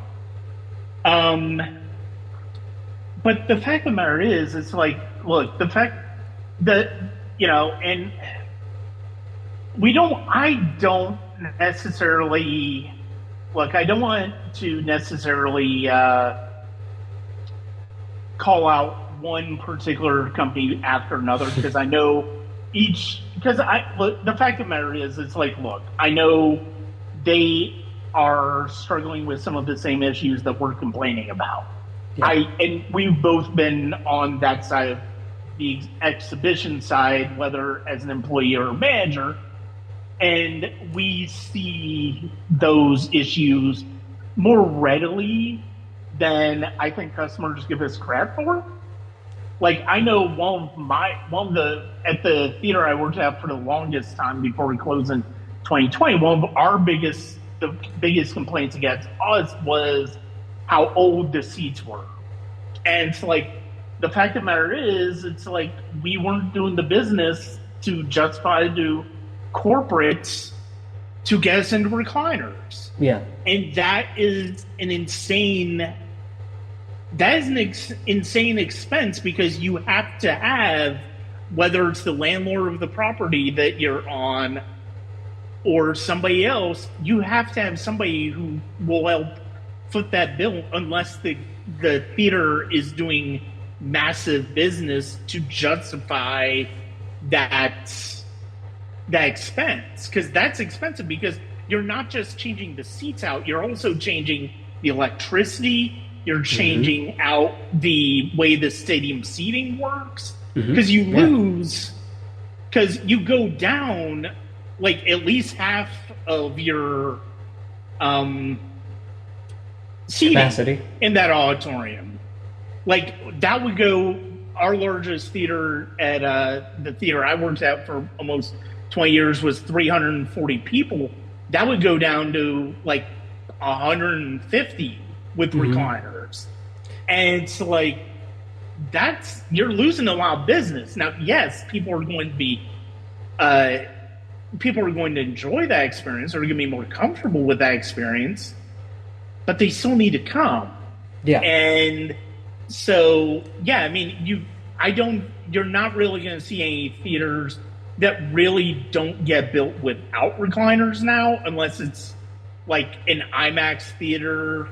But the fact of the matter is, it's like, look, the fact that, you know, and I don't necessarily, look, I don't want to necessarily call out one particular company after another, because I know look, the fact of the matter is, it's like, look, I know they are struggling with some of the same issues that we're complaining about. Yeah. And we've both been on that side of the exhibition side, whether as an employee or a manager, and we see those issues more readily than I think customers give us credit for. Like, I know at the theater I worked at for the longest time before we closed in 2020, one of the biggest complaints against us was how old the seats were. And it's like, the fact of the matter is, it's like, we weren't doing the business to justify to corporates to get us into recliners. Yeah. And that is an insane expense, because you have to have, whether it's the landlord of the property that you're on or somebody else, you have to have somebody who will help foot that bill, unless the theater is doing massive business to justify that expense. Because that's expensive, because you're not just changing the seats out, you're also changing the electricity, you're changing out the way the stadium seating works, because you lose, because you go down like at least half of your seating capacity in that auditorium. Like, that would go, our largest theater at the theater I worked at for almost 20 years was 340 people. That would go down to like 150 with recliners. And it's like, you're losing a lot of business. Now, yes, people are going to enjoy that experience, or are going to be more comfortable with that experience, but they still need to come. Yeah. And so, yeah, I mean, you're not really going to see any theaters that really don't get built without recliners now, unless it's like an IMAX theater,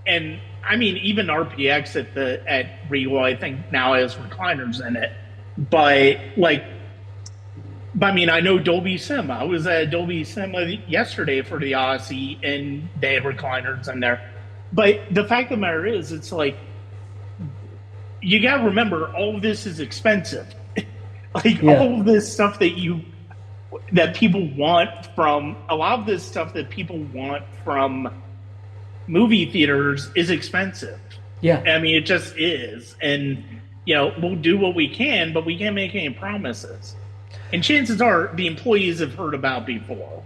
and I mean, even RPX at Regal, I think now has recliners in it. But like, I mean, I know Dolby Cinema. I was at Dolby Cinema yesterday for the Odyssey, and they had recliners in there. But the fact of the matter is, it's like you got to remember, all of this is expensive. Like Yeah. all of this stuff that people want from a lot of this stuff that people want from movie theaters is expensive. Yeah. I mean, it just is. And, we'll do what we can, but we can't make any promises. And chances are the employees have heard about before.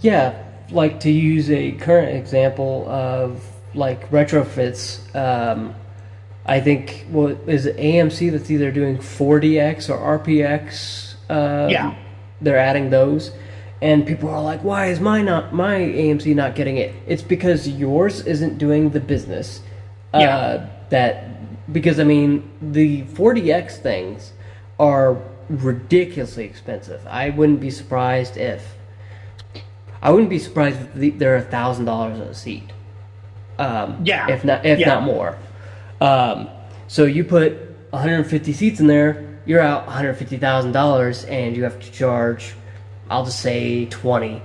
Yeah. Like, to use a current example of like retrofits, I think, is it AMC that's either doing 4DX or RPX? Yeah. They're adding those, and people are like, "Why is my AMC not getting it?" It's because yours isn't doing the business. Because I mean, the 4DX things are ridiculously expensive. I wouldn't be surprised if they're $1,000 a seat. If not more. So you put 150 seats in there, you're out $150,000, and you have to charge, I'll just say, $20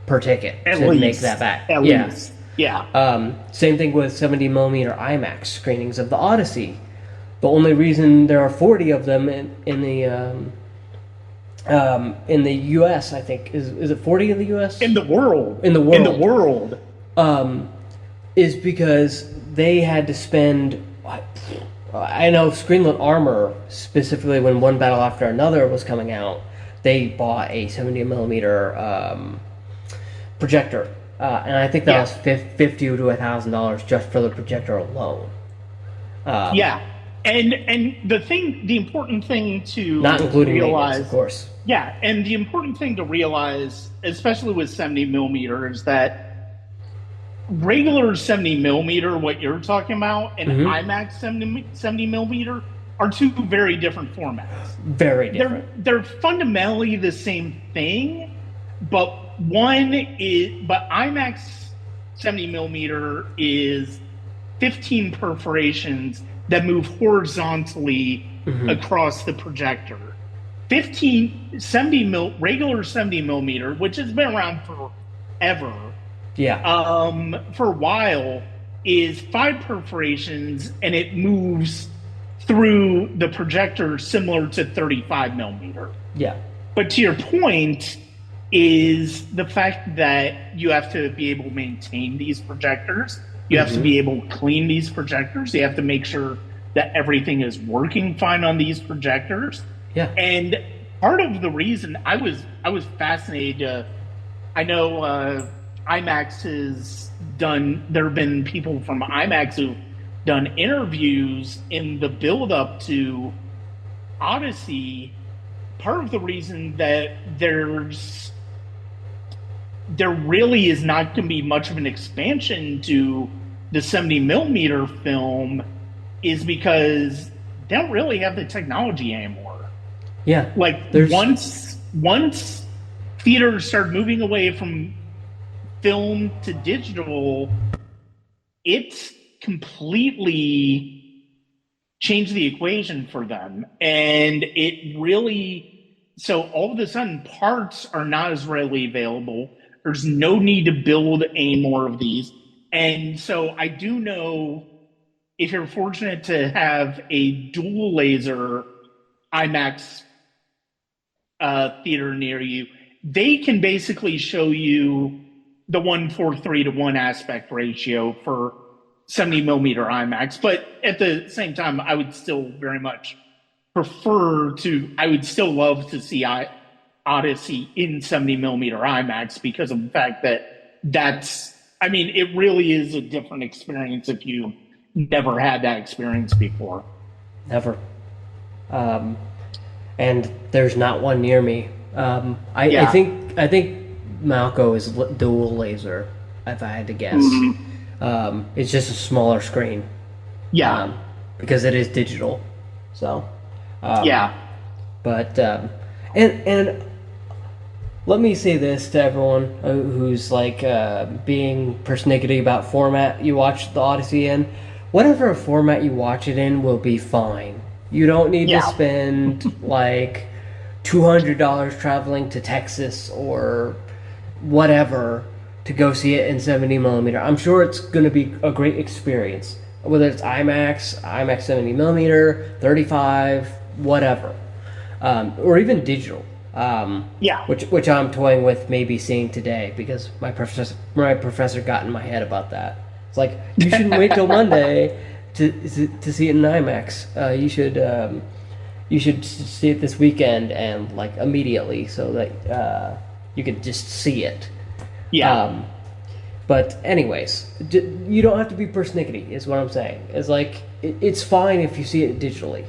per ticket to make that back. At least. Yeah. Same thing with 70 millimeter IMAX screenings of the Odyssey. The only reason there are 40 of them in the U.S., I think, is it 40 in the U.S.? In the world. Is because they had to spend. I know Screenlit Armor, specifically when One Battle After Another was coming out, they bought a 70 millimeter projector, and I think that was $50 to $1,000 just for the projector alone. And the important thing to not including realize, of course. Yeah, and the important thing to realize, especially with 70 millimeter, is that regular 70 millimeter, what you're talking about, and IMAX 70 millimeter are two very different formats. Very different. They're fundamentally the same thing, but IMAX 70 millimeter is 15 perforations that move horizontally across the projector. Regular 70 millimeter, which has been around forever. Yeah. For a while, is 5 perforations, and it moves through the projector similar to 35 millimeter. Yeah. But to your point is the fact that you have to be able to maintain these projectors. You have to be able to clean these projectors. You have to make sure that everything is working fine on these projectors. Yeah. And part of the reason I was fascinated, I know IMAX has done, there have been people from IMAX who've done interviews in the build up to Odyssey. Part of the reason that there really is not going to be much of an expansion to the 70 millimeter film is because they don't really have the technology anymore. Yeah. Like once theaters start moving away from film to digital, it's completely changed the equation for them. And it really, so all of a sudden parts are not as readily available. There's no need to build any more of these. And so I do know if you're fortunate to have a dual laser IMAX theater near you, they can basically show you the 1:43 to 1 aspect ratio for 70 millimeter IMAX. But at the same time, I would still very much I would still love to see Odyssey in 70 millimeter IMAX because of the fact that it really is a different experience if you never had that experience before. Never. And there's not one near me. I think Malco is dual laser, if I had to guess. It's just a smaller screen. Yeah. Because it is digital. So. Yeah. But and let me say this to everyone who's like being persnickety about format you watch the Odyssey in. Whatever format you watch it in will be fine. You don't need to Yeah. spend like $200 traveling to Texas or whatever to go see it in 70 millimeter. I'm sure it's going to be a great experience, whether it's IMAX 70 millimeter, 35, whatever, or even digital. Yeah. Which I'm toying with maybe seeing today because my professor got in my head about that. It's like you shouldn't wait till Monday to see it in IMAX. You should see it this weekend and like immediately so that you could just see it. Yeah. But anyways, you don't have to be persnickety, is what I'm saying. It's like it's fine if you see it digitally.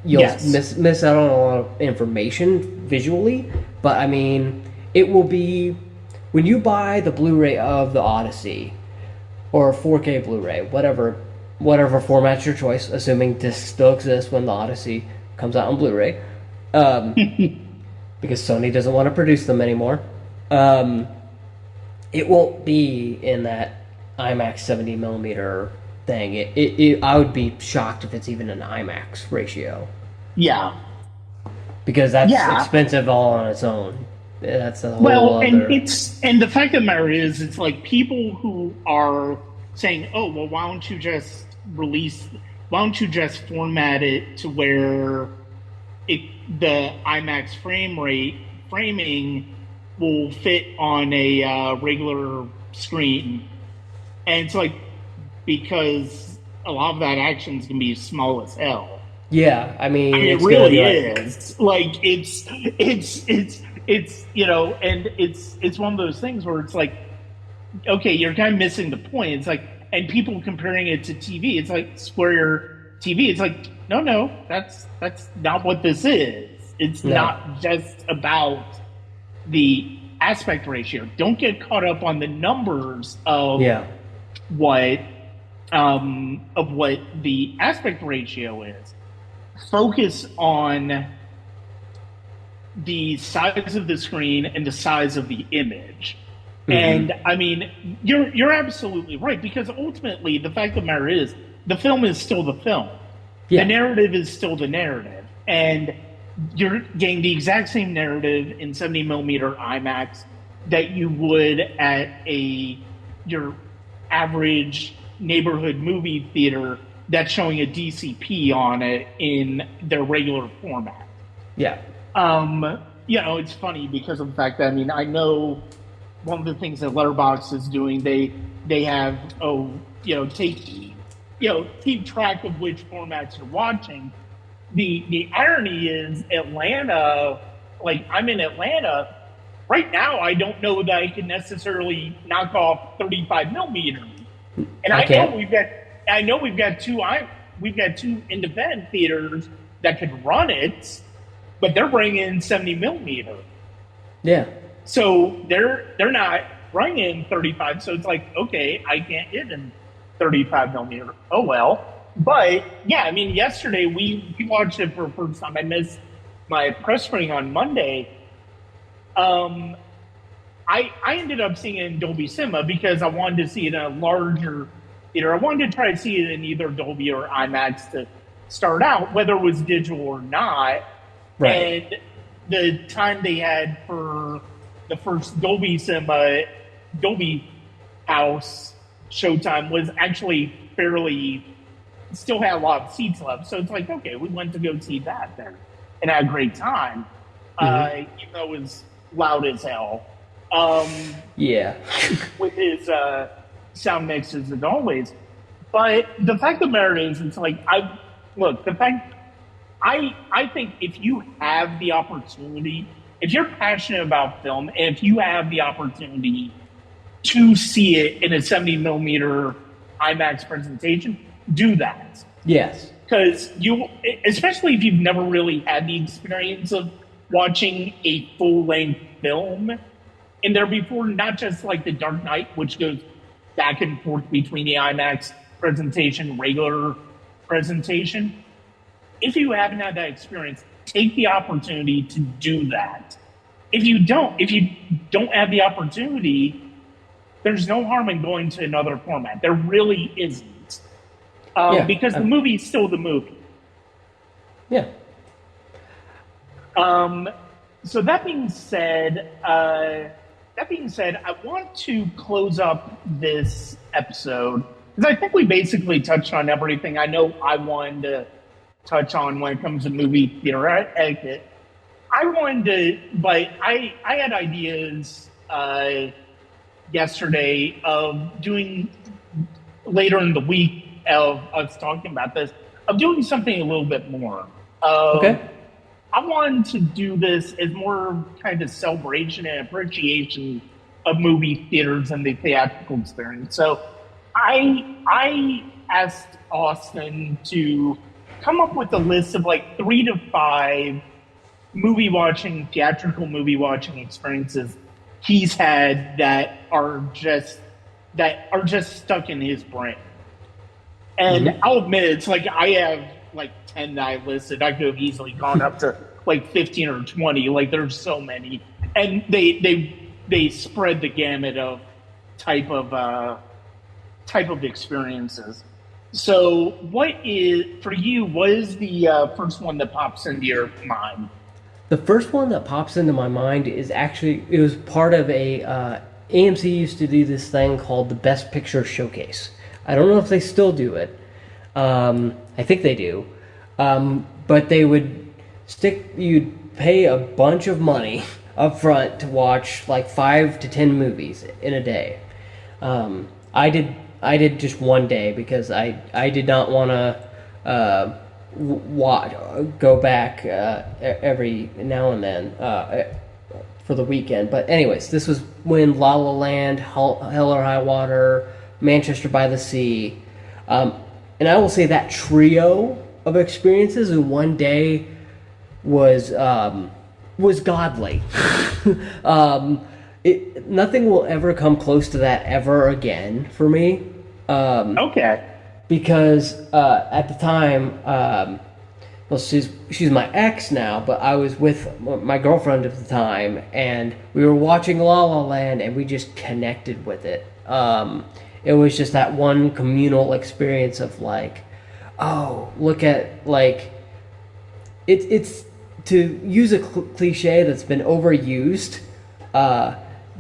You'll Yes. miss out on a lot of information visually, but I mean, it will be when you buy the Blu-ray of the Odyssey or 4K Blu-ray, whatever format's your choice, assuming discs still exists when the Odyssey comes out on Blu-ray, because Sony doesn't want to produce them anymore. It won't be in that IMAX 70 millimeter thing. I would be shocked if it's even an IMAX ratio Yeah. because that's Yeah. expensive all on its own. That's a whole Well, other. and the fact of the matter is, it's like people who are saying, "Oh, well, why don't you just format it to where it the IMAX framing will fit on a regular screen," and it's like because a lot of that action is gonna be small as hell. Yeah, I mean, I mean, it it's gonna really be like, is. Like it's and it's one of those things where it's like, okay, you're kind of missing the point. It's like, and people comparing it to TV. It's like square TV. It's like, no, that's not what this is. It's no, not just about the aspect ratio. Don't get caught up on the numbers yeah, what of what the aspect ratio is. Focus on the size of the screen and the size of the image. And I mean, you're absolutely right because ultimately the fact of the matter is the film is still the film. The yeah, narrative is still the narrative, and you're getting the exact same narrative in 70 millimeter IMAX that you would at your average neighborhood movie theater that's showing a DCP on it in their regular format. yeah, It's funny because of the fact that I know one of the things that Letterboxd is doing, they have keep track of which formats you're watching. The irony is Atlanta, like I'm in Atlanta right now. I don't know that I can necessarily knock off 35 millimeter, and I can't. I know we've got two independent theaters that could run it, but they're bringing 70 millimeter. Yeah, So they're not bringing 35. So it's like, okay, I can't get in 35 millimeter. Oh well. But yeah, yesterday we watched it for the first time. I missed my press screening on Monday. I ended up seeing it in Dolby Cinema because I wanted to see it in a larger theater. I wanted to try to see it in either Dolby or IMAX to start out, whether it was digital or not. right. And the time they had for the first Dolby House showtime was actually still had a lot of seats left. So it's like, okay, we went to go see that then and had a great time, even though it was loud as hell. Yeah, With his sound mixes as always. But the fact of the matter is, it's like, I think if you have the opportunity, if you're passionate about film, and if you have the opportunity to see it in a 70 millimeter IMAX presentation, do that. yes, Because especially if you've never really had the experience of watching a full length film in there before, not just like The Dark Knight, which goes back and forth between the IMAX presentation, regular presentation. If you haven't had that experience, take the opportunity to do that if you don't have the opportunity, there's no harm in going to another format. There really isn't, Yeah. because the movie's still the movie. Yeah. So that being said, I want to close up this episode because I think we basically touched on everything I know I wanted to touch on when it comes to movie theater etiquette. I had ideas yesterday of doing later in the week of us talking about this, of doing something a little bit more. Okay. I wanted to do this as more kind of celebration and appreciation of movie theaters and the theatrical experience. So I asked Austin to come up with a list of like 3 to 5 theatrical movie watching experiences he's had that are just stuck in his brain. And I'll admit, it's like I have like 10 that I listed. I could have easily gone up to like 15 or 20. Like there's so many, and they spread the gamut of type of experiences. So, what is the first one that pops into your mind? The first one that pops into my mind is actually, it was part of a AMC used to do this thing called the Best Picture Showcase. I don't know if they still do it. I think they do. But they would you'd pay a bunch of money up front to watch like 5 to 10 movies in a day. I did just one day because I did not want to go back every now and then for the weekend. But anyways, this was when La La Land, Hell or High Water, Manchester by the Sea, and I will say that trio of experiences in one day was godly. Nothing will ever come close to that ever again for me. Okay. Because at the time, well, she's my ex now, but I was with my girlfriend at the time, and we were watching La La Land, and we just connected with it. It was just that one communal experience of like, oh, look at like, it's to use a cliche that's been overused.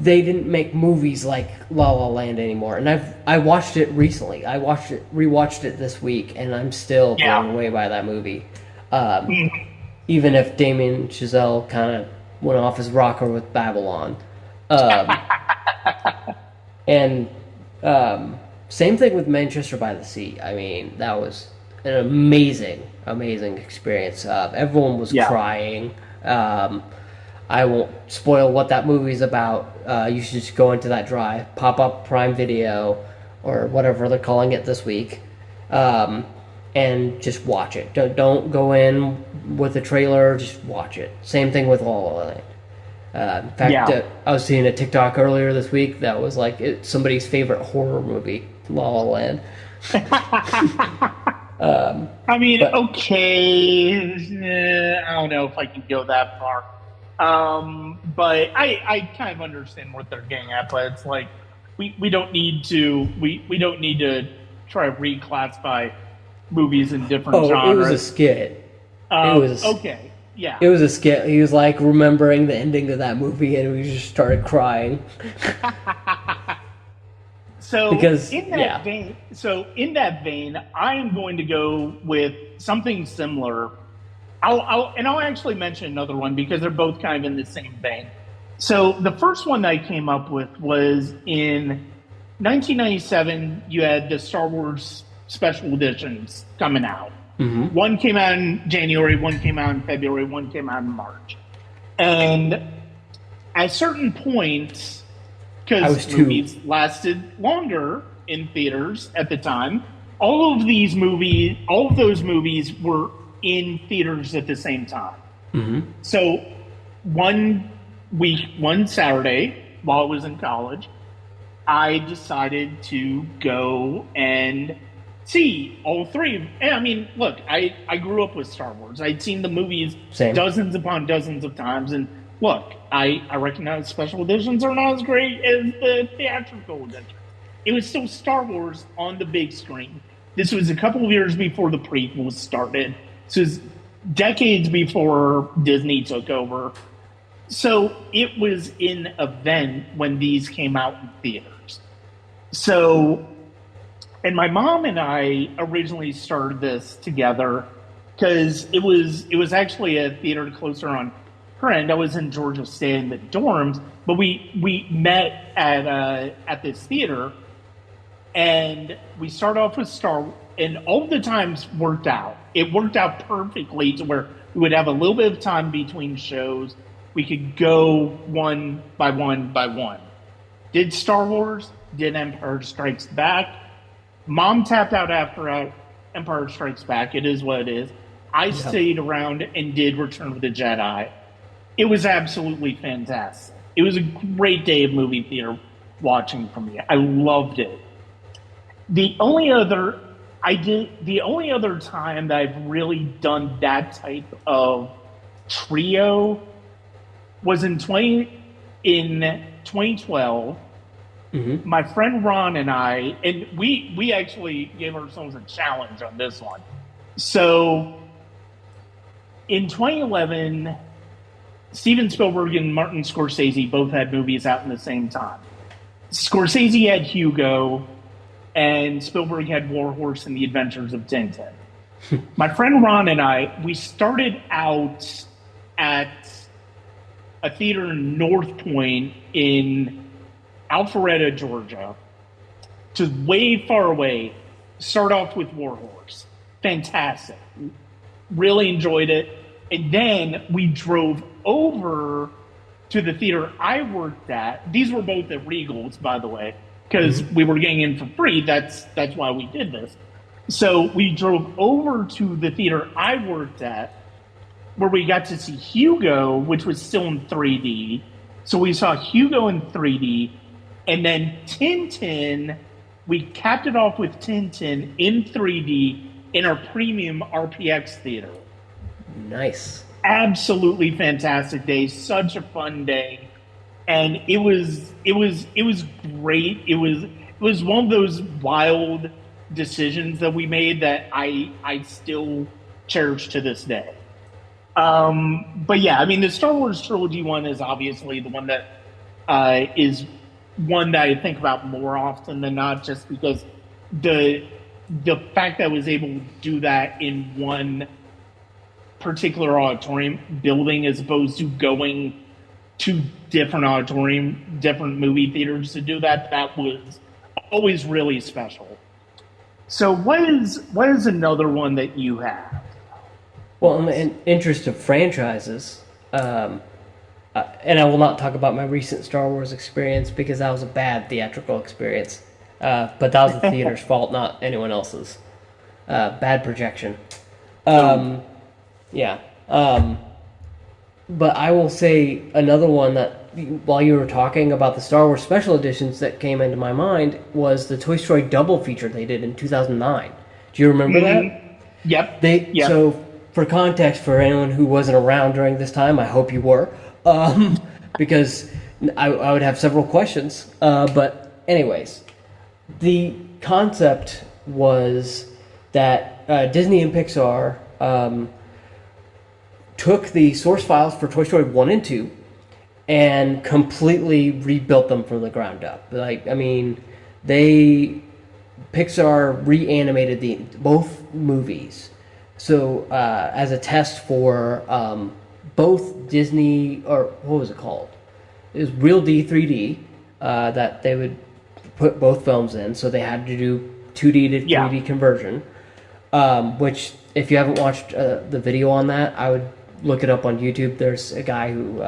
They didn't make movies like La La Land anymore, and I watched it recently. Rewatched it this week, and I'm still blown away by that movie. Even if Damien Chazelle kind of went off his rocker with Babylon, and same thing with Manchester by the Sea. I mean, that was an amazing experience. Everyone was crying. I won't spoil what that movie's about. You should just go into that drive, pop up Prime Video, or whatever they're calling it this week, and just watch it. Don't go in with a trailer, just watch it. Same thing with La La Land. In fact, I was seeing a TikTok earlier this week that was like somebody's favorite horror movie, La La Land. I mean, okay, I don't know if I can go that far. But I kind of understand what they're getting at, but it's like we don't need to try to reclassify movies in different genres. It was a skit. Okay. Yeah. It was a skit. He was like remembering the ending of that movie, and we just started crying. So in that vein, I am going to go with something similar. I'll actually mention another one because they're both kind of in the same vein. So the first one that I came up with was in 1997. You had the Star Wars special editions coming out. Mm-hmm. One came out in January, one came out in February, one came out in March. And at certain points, because movies lasted longer in theaters at the time, all of those movies were in theaters at the same time. Mm-hmm. So one Saturday, while I was in college, I decided to go and see all three. And I mean, look, I grew up with Star Wars. I'd seen the movies dozens upon dozens of times, and look, I recognize special editions are not as great as the theatrical edition. It was still Star Wars on the big screen. This was a couple of years before the prequels started. This was decades before Disney took over. So it was an event when these came out in theaters. So, and my mom and I originally started this together because it was actually a theater closer on her end. I was in Georgia staying in the dorms, but we met at this theater, and we started off with Star, and all the times worked out. It worked out perfectly to where we would have a little bit of time between shows. We could go one by one by one. Did Star Wars, did Empire Strikes Back. Mom tapped out after Empire Strikes Back. It is what it is. I stayed around and did Return of the Jedi. It was absolutely fantastic. It was a great day of movie theater watching for me. I loved it. The only other time that I've really done that type of trio was in 2012. Mm-hmm. My friend Ron and I, and we actually gave ourselves a challenge on this one. So in 2011, Steven Spielberg and Martin Scorsese both had movies out in the same time. Scorsese had Hugo, and Spielberg had War Horse and the Adventures of Tintin. My friend Ron and I, we started out at a theater in North Point in Alpharetta, Georgia, just way far away. Start off with War Horse. Fantastic. Really enjoyed it. And then we drove over to the theater I worked at. These were both at Regals, by the way, because we were getting in for free. That's why we did this. So we drove over to the theater I worked at, where we got to see Hugo, which was still in 3D. So we saw Hugo in 3D. And then Tintin, we capped it off with Tintin in 3D in our premium RPX theater. Nice. Absolutely fantastic day. Such a fun day. And it was great. It was one of those wild decisions that we made that I still cherish to this day. But yeah, I mean, the Star Wars trilogy one is obviously the one that is one that I think about more often than not, just because the fact that I was able to do that in one particular auditorium building as opposed to going to different movie theaters to do that was always really special. So what is another one that you have? Well, in the interest of franchises, and I will not talk about my recent Star Wars experience because that was a bad theatrical experience. But that was the theater's fault, not anyone else's. Bad projection. Yeah. But I will say another one that, while you were talking about the Star Wars special editions, that came into my mind was the Toy Story double feature they did in 2009. Do you remember that? Yep. So, for context, for anyone who wasn't around during this time, I hope you were, because I would have several questions. But anyways, the concept was that Disney and Pixar took the source files for Toy Story 1 and 2 and completely rebuilt them from the ground up. Pixar reanimated both movies. So as a test for both Disney, or what was it called? It was Real D 3D that they would put both films in. So they had to do 2D to 3D conversion, which if you haven't watched the video on that, I would look it up on YouTube. There's a guy who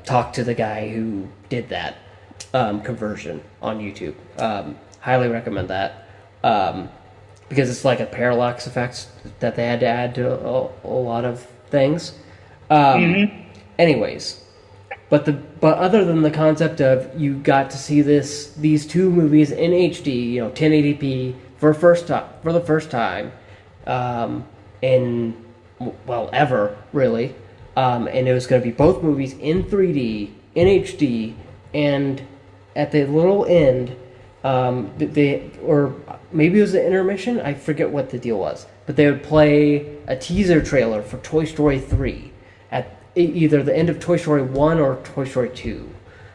talked to the guy who did that conversion on YouTube. Highly recommend that because it's like a parallax effect that they had to add to a lot of things. Anyways, but other than the concept of you got to see these two movies in HD, 1080p for the first time, ever really. and it was going to be both movies in 3D, in HD, and at the little end, or maybe it was an intermission. I forget what the deal was, but they would play a teaser trailer for Toy Story 3 at either the end of Toy Story 1 or Toy Story 2.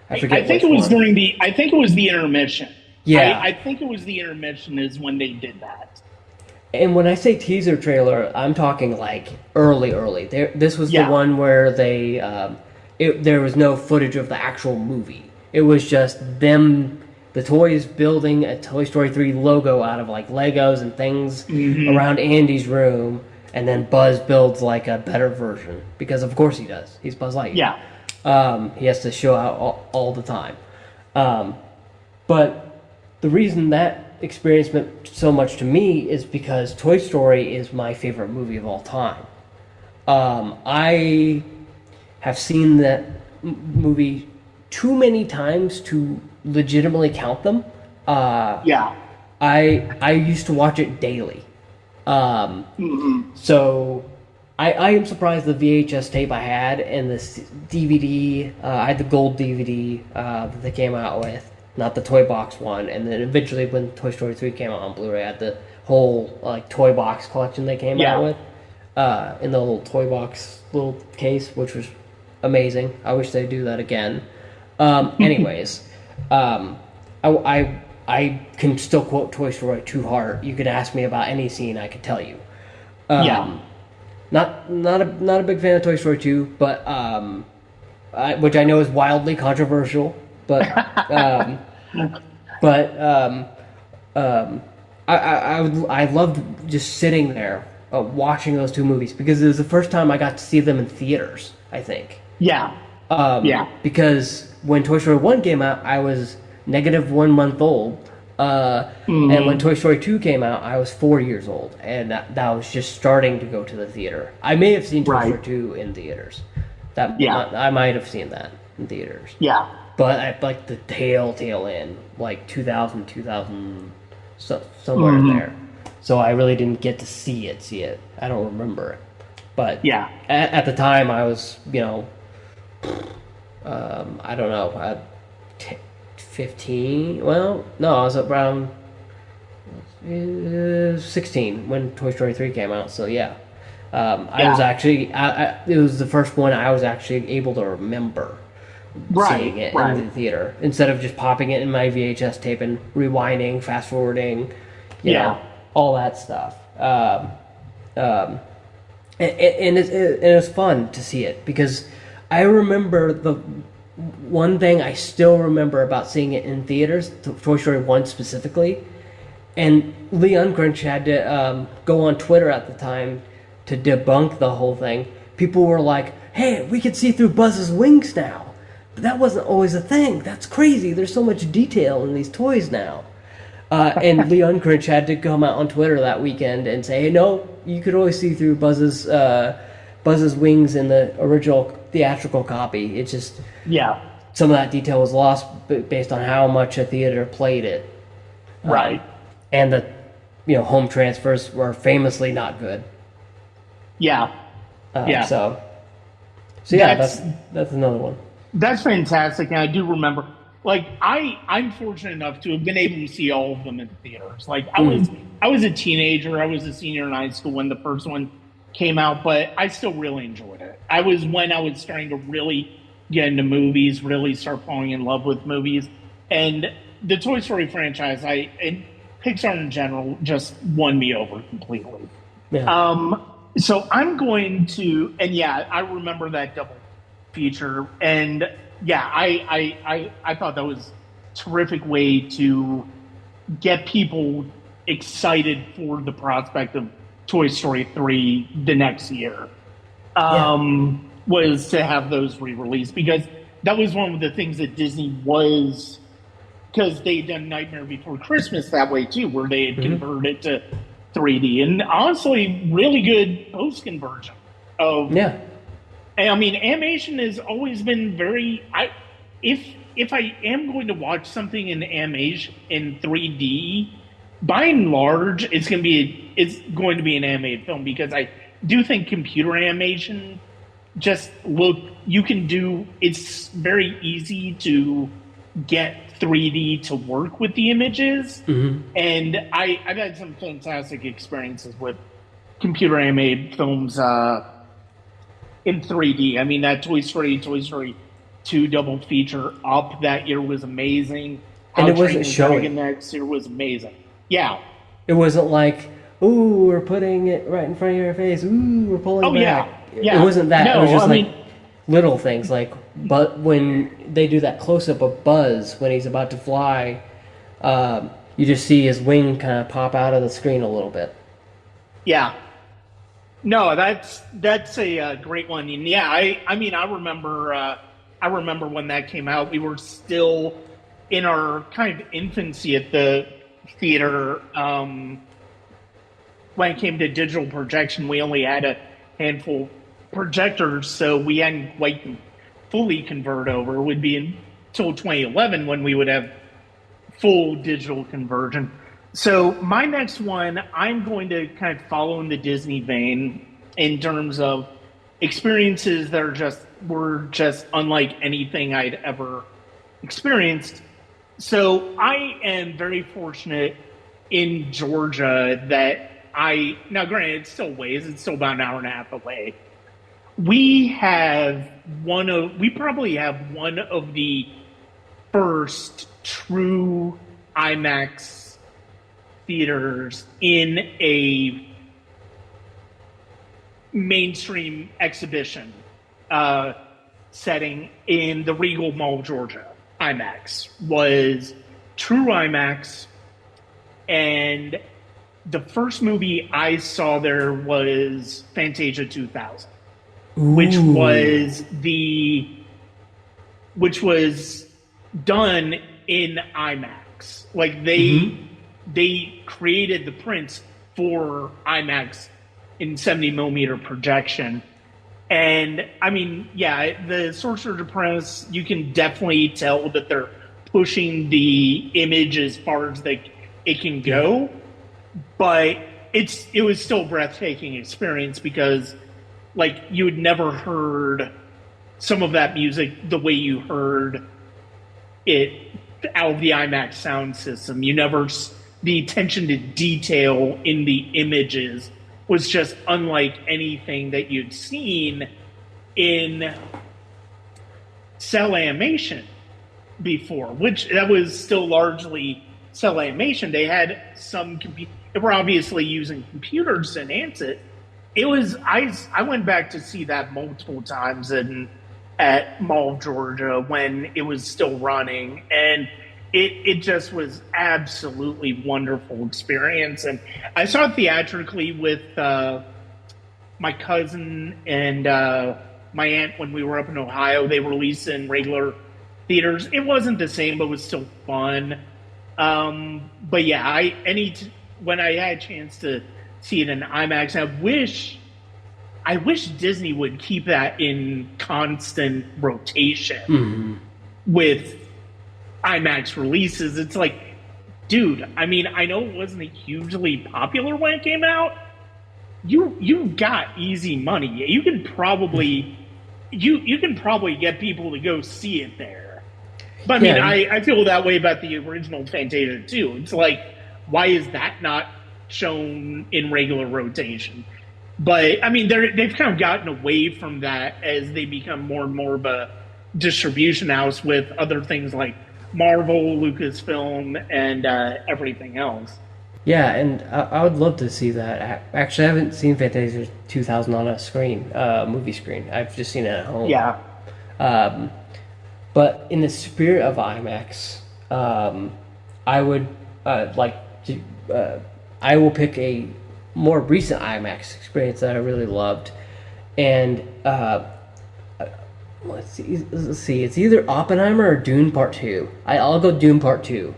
I forget. I think it was during the. I think it was the intermission. Yeah, I think it was the intermission is when they did that. And when I say teaser trailer, I'm talking like early. This was the one where there was no footage of the actual movie. It was just them, the toys building a Toy Story 3 logo out of like Legos and things around Andy's room, and then Buzz builds like a better version because of course he does. He's Buzz Lightyear. Yeah. He has to show out all the time. But the reason that experience meant so much to me is because Toy Story is my favorite movie of all time. I have seen that movie too many times to legitimately count them. Yeah. I used to watch it daily. So I am surprised the VHS tape I had and the DVD, I had the gold DVD that they came out with, not the toy box one, and then eventually when Toy Story 3 came out on Blu-ray, I had the whole like toy box collection they came out with in the little toy box little case, which was amazing. I wish they'd do that again. Anyways, I can still quote Toy Story to heart. You could ask me about any scene, I could tell you. Not a big fan of Toy Story 2, but which I know is wildly controversial. But I loved just sitting there watching those two movies because it was the first time I got to see them in theaters, I think. Yeah. Because when Toy Story 1 came out, I was -1 month old. And when Toy Story 2 came out, I was 4 years old. And that was just starting to go to the theater. I may have seen Toy Story 2 in theaters. I might have seen that in theaters. Yeah. But I like the tail end, like 2000, somewhere in there. So I really didn't get to see it. I don't remember it. But at the time I was, I don't know, 15. Well, no, I was around 16 when Toy Story 3 came out. So I was actually, it was the first one I was actually able to remember seeing it in the theater instead of just popping it in my VHS tape and rewinding, fast forwarding, you know, all that stuff. And it was fun to see it because I remember the one thing I still remember about seeing it in theaters, Toy Story 1 specifically, and Lee Unkrich had to go on Twitter at the time to debunk the whole thing. People were like, hey, we can see through Buzz's wings now. But that wasn't always a thing. That's crazy. There's so much detail in these toys now. And Lee Unkrich had to come out on Twitter that weekend and say, hey, no, you could always see through Buzz's wings in the original theatrical copy. It's just some of that detail was lost based on how much a theater played it. And the home transfers were famously not good. So that's another one. That's fantastic, and I do remember. Like I'm fortunate enough to have been able to see all of them in theaters. Like I was a teenager. I was a senior in high school when the first one came out, but I still really enjoyed it. I was when I was starting to really get into movies, really start falling in love with movies, and the Toy Story franchise, and Pixar in general, just won me over completely. So I'm going to, and I remember that double feature, and I thought that was a terrific way to get people excited for the prospect of Toy Story 3 the next year. Was to have those re-released, because that was one of the things that Disney was, because they'd done Nightmare Before Christmas that way too, where they had converted it to 3D, and honestly, really good post-conversion of. I mean, animation has always been very. If I am going to watch something in animation in 3D, by and large, it's going to be an animated film, because I do think computer animation just look, you can do, it's very easy to get 3D to work with the images. And I've had some fantastic experiences with computer animated films in 3D. I mean, that Toy Story 2 double feature Up that year was amazing. And How it Train wasn't Your showing. Dragon next year was amazing. Yeah. It wasn't like, ooh, we're putting it right in front of your face. Ooh, we're pulling Oh, back. yeah. It wasn't that. No, it was just I like mean, little things. Like, but when they do that close up of Buzz when he's about to fly, you just see his wing kind of pop out of the screen a little bit. yeah. No, that's a great one, and yeah, I mean, I remember when that came out. We were still in our kind of infancy at the theater. When it came to digital projection, we only had a handful of projectors, so we hadn't quite fully converted over. It would be until 2011 when we would have full digital conversion. So my next one, I'm going to kind of follow in the Disney vein in terms of experiences that were just unlike anything I'd ever experienced. So I am very fortunate in Georgia that now granted it's still about an hour and a half away. We probably have one of the first true IMAX theaters in a mainstream exhibition setting in the Regal Mall, Georgia. IMAX was true IMAX, and the first movie I saw there was Fantasia 2000, which was done in IMAX. Like they created the prints for IMAX in 70 millimeter projection. And I mean, yeah, the Sorcerer's Apprentice, you can definitely tell that they're pushing the image as far as it can go. But it was still a breathtaking experience because like you had never heard some of that music the way you heard it out of the IMAX sound system. The attention to detail in the images was just unlike anything that you'd seen in cell animation before, which that was still largely cell animation. They had they were obviously using computers to enhance it. I went back to see that multiple times at Mall of Georgia when it was still running, and it just was absolutely wonderful experience. And I saw it theatrically with my cousin and my aunt when we were up in Ohio. They released it in regular theaters. It wasn't the same, but it was still fun. But yeah, when I had a chance to see it in IMAX, I wish Disney would keep that in constant rotation with IMAX releases. It's like, dude, I mean, I know it wasn't hugely popular when it came out. You got easy money. You can probably get people to go see it there. But I mean, I feel that way about the original Fantasia too. It's like, why is that not shown in regular rotation? But I mean, they've kind of gotten away from that as they become more and more of a distribution house with other things like Marvel, Lucasfilm, and everything else. Yeah, and I would love to see that. Actually, I haven't seen Fantasia 2000 on a screen, movie screen. I've just seen it at home. Yeah. But in the spirit of IMAX, I would like to. I will pick a more recent IMAX experience that I really loved, and let's see. It's either Oppenheimer or Dune Part 2. I'll go Dune Part 2.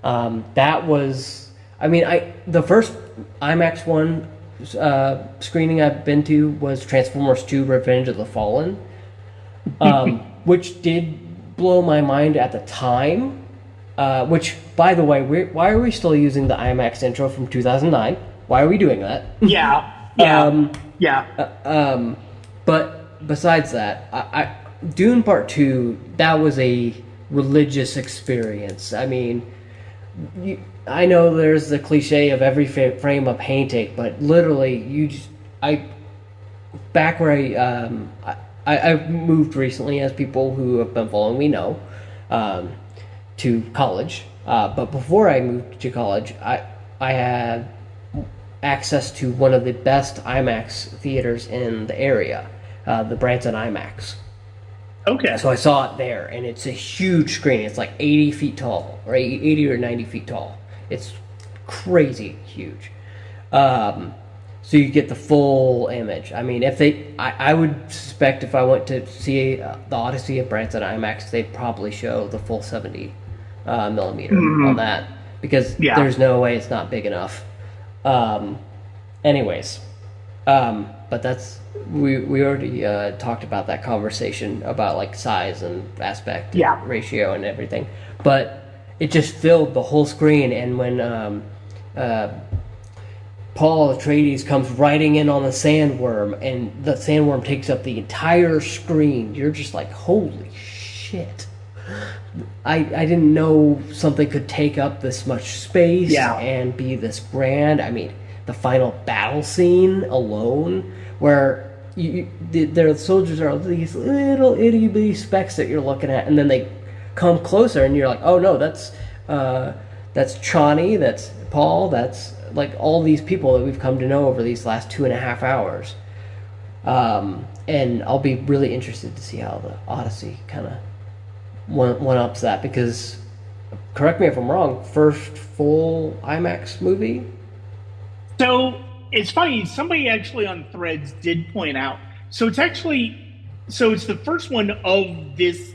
That was, I mean, the first IMAX one screening I've been to was Transformers 2: Revenge of the Fallen, which did blow my mind at the time. Which, by the way, why are we still using the IMAX intro from 2009? Why are we doing that? Yeah. But besides that, Dune Part Two, that was a religious experience. I mean, I know there's the cliche of every frame a painting, but literally, I back where I moved recently, as people who have been following me know, to college. But before I moved to college, I had access to one of the best IMAX theaters in the area, the Branson IMAX. Okay. So I saw it there, and it's a huge screen. It's like 80 feet tall, or 80 or 90 feet tall. It's crazy huge. So you get the full image. I mean, I would suspect if I went to see the Odyssey at Branson IMAX, they'd probably show the full 70 millimeter on that, because there's no way it's not big enough. Anyways, but that's we already talked about that conversation about like size and aspect and ratio and everything, but it just filled the whole screen. And when Paul Atreides comes riding in on the sandworm, and the sandworm takes up the entire screen, you're just like, holy shit. I didn't know something could take up this much space and be this grand. I mean, the final battle scene alone, where the soldiers are these little itty bitty specks that you're looking at, and then they come closer, and you're like, oh no, that's Chani, that's Paul, that's like all these people that we've come to know over these last 2.5 hours. And I'll be really interested to see how the Odyssey kind of one ups that, because, correct me if I'm wrong, first full IMAX movie. So it's funny, somebody actually on Threads did point out, so it's the first one of this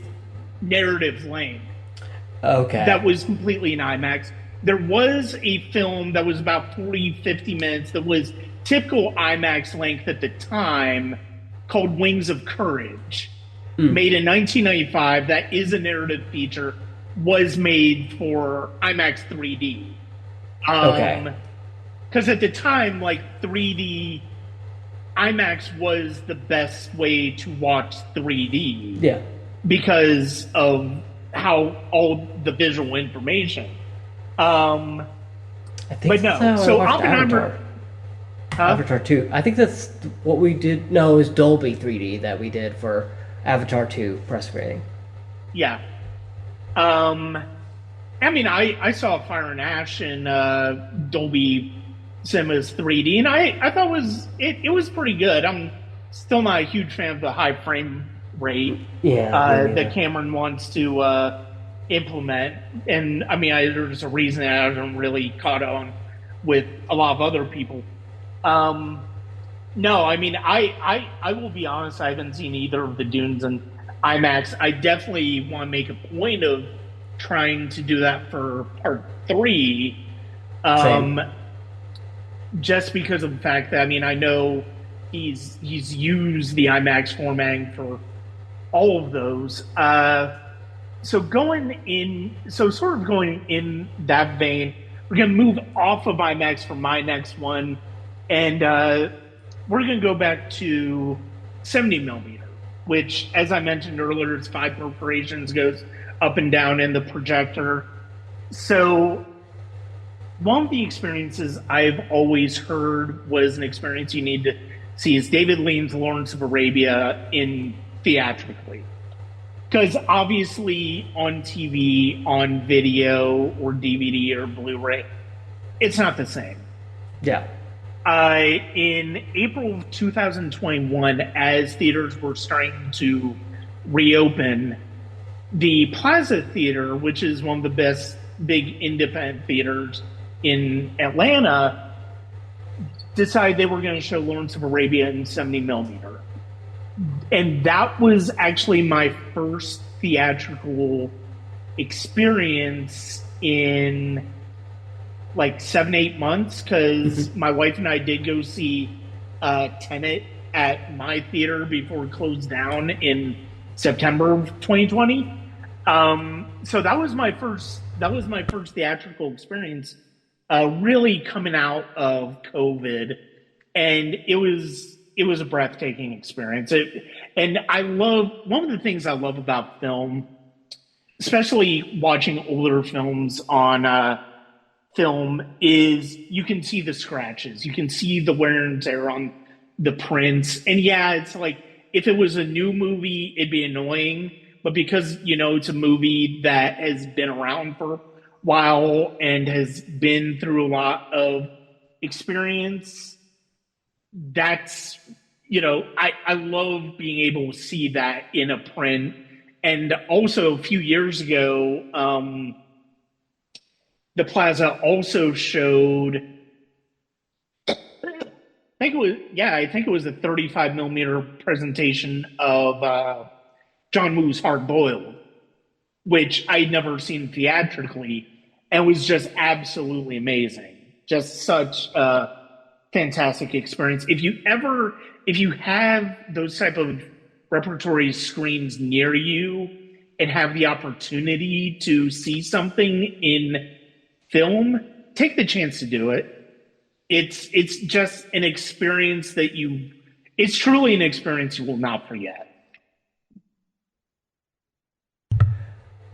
narrative length that was completely in IMAX. There was a film that was about 40-50 minutes that was typical IMAX length at the time, called Wings of Courage, made in 1995. That is a narrative feature, was made for IMAX 3D. Because at the time, like, 3D IMAX was the best way to watch 3D. Yeah. Because of how all the visual information. I think so Oppenheimer. Avatar 2. I think that's what we did. No, it was Dolby 3D that we did for Avatar 2 press screening. Yeah. I mean, I saw Fire and Ash in Dolby Cinemas 3D, and I thought it was pretty good. I'm still not a huge fan of the high frame rate that Cameron wants to implement. And I mean, there's a reason that I haven't really caught on with a lot of other people. No, I mean, I will be honest, I haven't seen either of the Dunes in IMAX. I definitely want to make a point of trying to do that for part 3. Just because of the fact that, I mean, I know he's used the IMAX formatting for all of those. So going in that vein, we're going to move off of IMAX for my next one, and we're going to go back to 70 millimeter, which, as I mentioned earlier, it's 5 perforations, goes up and down in the projector. So one of the experiences I've always heard was an experience you need to see is David Lean's Lawrence of Arabia in theatrically. Because obviously on TV, on video, or DVD or Blu-ray, it's not the same. Yeah. In April of 2021, as theaters were starting to reopen, the Plaza Theater, which is one of the best big independent theaters in Atlanta, decided they were going to show Lawrence of Arabia in 70 millimeter. And that was actually my first theatrical experience in like 7-8 months, because my wife and I did go see Tenet at my theater before it closed down in September of 2020. So that was my first theatrical experience, really coming out of COVID, and it was it was a breathtaking experience. And I love one of the things I love about film, especially watching older films on film, is you can see the scratches, you can see the wear and tear on the prints, and yeah, it's like if it was a new movie, it'd be annoying, but because it's a movie that has been around for a while and has been through a lot of experience, that's I love being able to see that in a print. And also a few years ago, the plaza also showed, I think it was a 35 millimeter presentation of John Woo's Hard Boiled, which I'd never seen theatrically, and was just absolutely amazing. Just such a fantastic experience. If you have those type of repertory screens near you and have the opportunity to see something in film, take the chance to do it. It's just an experience it's truly an experience you will not forget.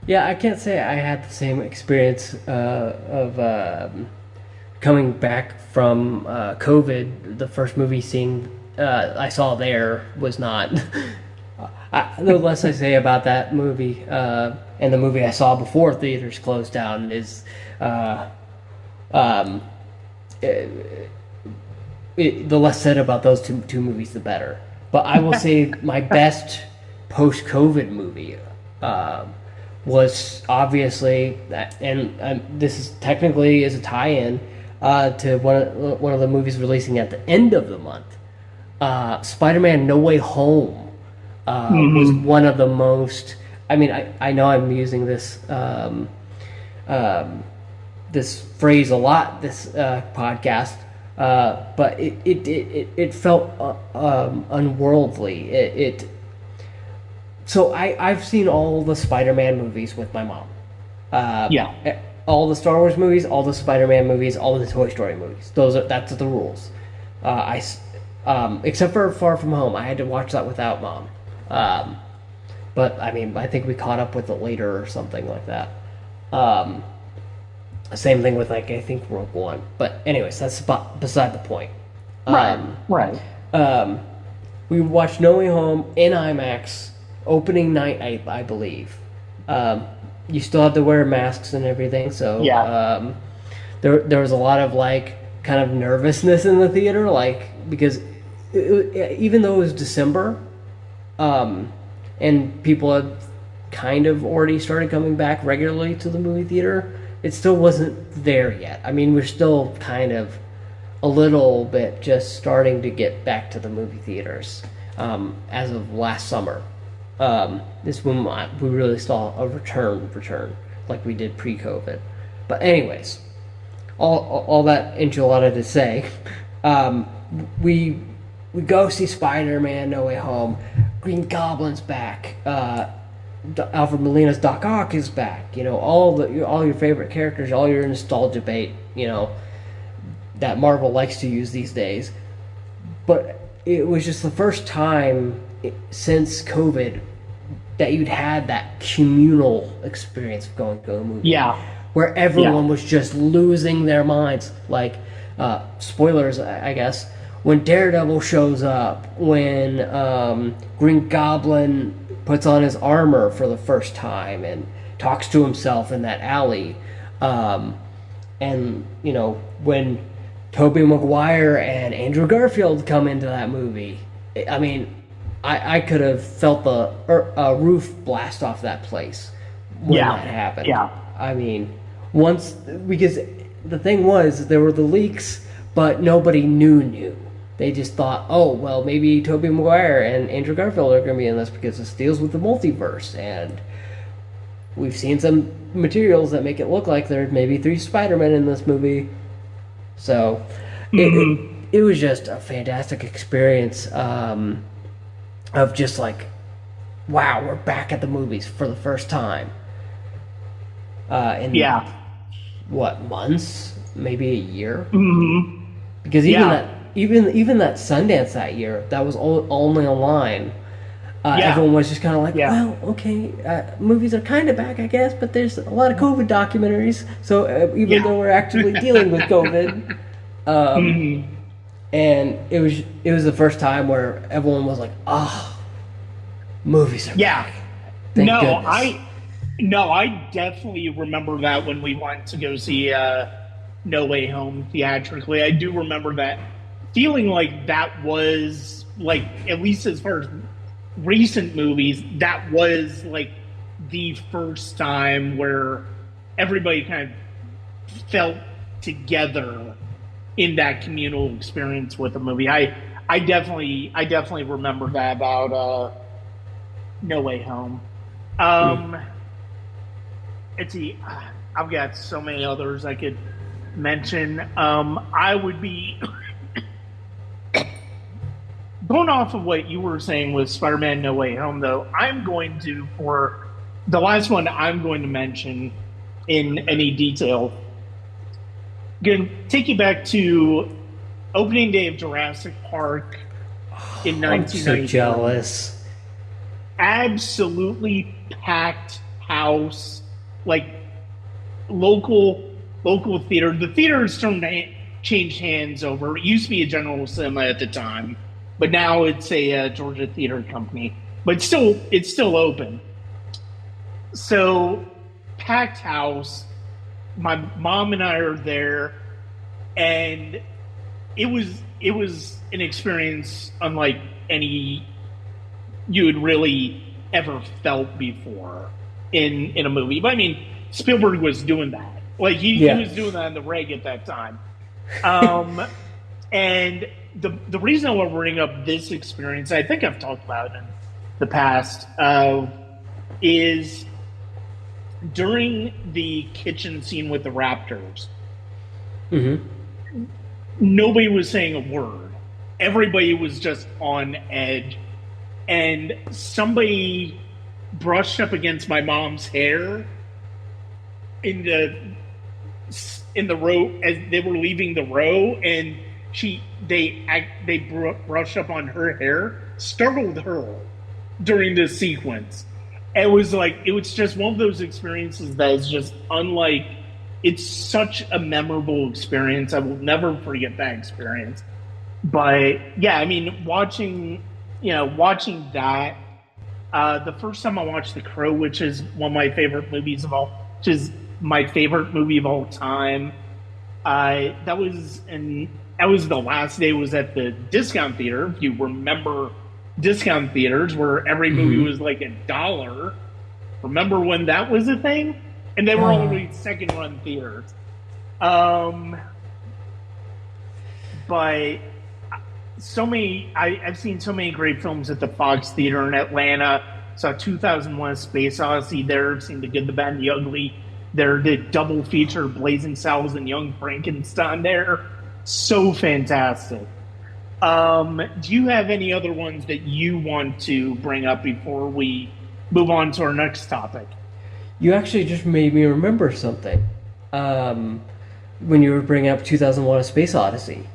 Yeah, I can't say I had the same experience of coming back from COVID. The first movie seeing I saw there was not. The less I say about that movie and the movie I saw before theaters closed down is um, the less said about those two movies, the better. But I will say my best post-COVID movie was obviously that, and this is technically is a tie-in to one of the movies releasing at the end of the month. Spider-Man: No Way Home was one of the most. I mean, I know I'm using this phrase a lot this podcast, but it felt unworldly. So I've seen all the Spider-Man movies with my mom. Yeah. All the Star Wars movies, all the Spider-Man movies, all the Toy Story movies. That's the rules. Except for Far From Home, I had to watch that without mom. But I mean, I think we caught up with it later or something like that. Same thing with I think Rogue One. But anyways, that's beside the point. Right. We watched No Way Home in IMAX opening night, I believe. You still had to wear masks and everything, so Yeah. There was a lot of kind of nervousness in the theater, because even though it was December, and people had kind of already started coming back regularly to the movie theater, it still wasn't there yet. I mean, we're still kind of a little bit just starting to get back to the movie theaters as of last summer. This when we really saw a return like we did pre-COVID. But anyways, all that enchilada to say, we go see Spider-Man: No Way Home. Green Goblin's back. Alfred Molina's Doc Ock is back. All your favorite characters, all your nostalgia bait. That Marvel likes to use these days. But it was just the first time since COVID that you'd had that communal experience of going to a movie. Yeah. Where everyone was just losing their minds. Spoilers, I guess. When Daredevil shows up, when Green Goblin puts on his armor for the first time and talks to himself in that alley, and when Tobey Maguire and Andrew Garfield come into that movie, I mean, I could have felt the roof blast off that place when that happened. Yeah. I mean, because the thing was, there were the leaks, but nobody knew. They just thought, oh, well, maybe Tobey Maguire and Andrew Garfield are going to be in this because this deals with the multiverse, and we've seen some materials that make it look like there's maybe 3 Spider-Men in this movie. So it was just a fantastic experience of just wow, we're back at the movies for the first time. In what, months? Maybe a year? Mm-hmm. Because even even that Sundance that year, that was only online. Everyone was just kind of like, well, okay, movies are kind of back, I guess, but there's a lot of COVID documentaries. So even though we're actually dealing with COVID, and it was the first time where everyone was like, movies are back. Thank goodness. I definitely remember that when we went to go see No Way Home theatrically. I do remember that feeling like that was like, at least as far as recent movies, that was like the first time where everybody kind of felt together in that communal experience with the movie. I definitely remember that about No Way Home. Let's see, I've got so many others I could mention. I would be going off of what you were saying with Spider-Man No Way Home, though. I'm going to, for the last one I'm going to mention in any detail, going to take you back to opening day of Jurassic Park in 1990. I'm so jealous. Absolutely packed house, like local theater. The theater has changed hands over. It used to be a General Cinema at the time, but now it's a Georgia Theater Company. But it's still open. So packed house. My mom and I are there, and it was an experience unlike any you had really ever felt before in a movie. But I mean, Spielberg was doing that. Like he was doing that in the reg at that time. And the reason I want to bring up this experience, I think I've talked about it in the past, is during the kitchen scene with the raptors. Nobody was saying a word. Everybody was just on edge. And somebody brushed up against my mom's hair in the row as they were leaving the row, and they brushed up on her hair, startled her during this sequence. It was just one of those experiences that is just unlike. It's such a memorable experience. I will never forget that experience. But yeah, I mean, watching that. The first time I watched The Crow, which is one of my favorite movies which is my favorite movie of all time. That was the last day. It was at the discount theater. If you remember discount theaters where every movie was like $1. Remember when that was a thing? And they were only second run theaters. But I've seen so many great films at the Fox Theater in Atlanta. Saw 2001: A Space Odyssey there. Seen The Good, the Bad, and the Ugly. There did double feature Blazing Saddles and Young Frankenstein there. So fantastic. Do you have any other ones that you want to bring up before we move on to our next topic? You actually just made me remember something. When you were bringing up 2001: A Space Odyssey.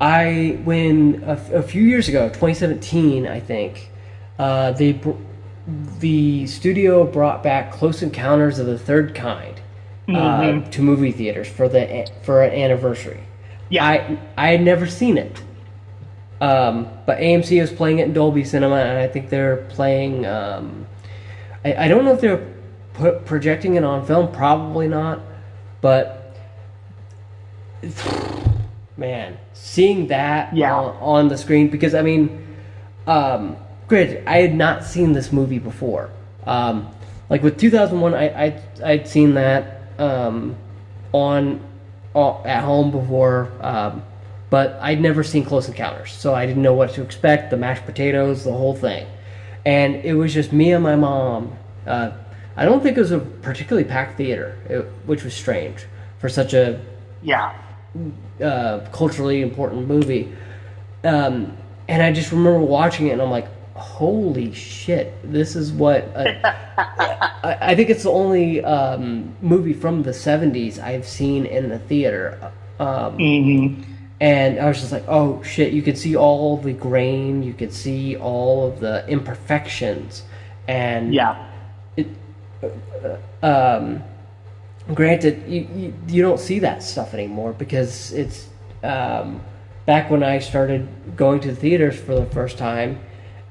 When a few years ago, 2017, I think, the studio brought back Close Encounters of the Third Kind to movie theaters for an anniversary. Yeah, I had never seen it, but AMC was playing it in Dolby Cinema, and I think they're playing. I don't know if they're projecting it on film. Probably not, but man, seeing that on the screen, because I mean, granted, I had not seen this movie before. Like with 2001, I'd seen that at home before, but I'd never seen Close Encounters, so I didn't know what to expect. The mashed potatoes, the whole thing, and it was just me and my mom. I don't think it was a particularly packed theater, which was strange for such a culturally important movie. And I just remember watching it, and I'm like, holy shit, this is what I think it's the only movie from the 70s I've seen in the theater. And I was just like, oh shit, you could see all the grain, you could see all of the imperfections. And Yeah. it, granted, you don't see that stuff anymore because it's back when I started going to the theaters for the first time.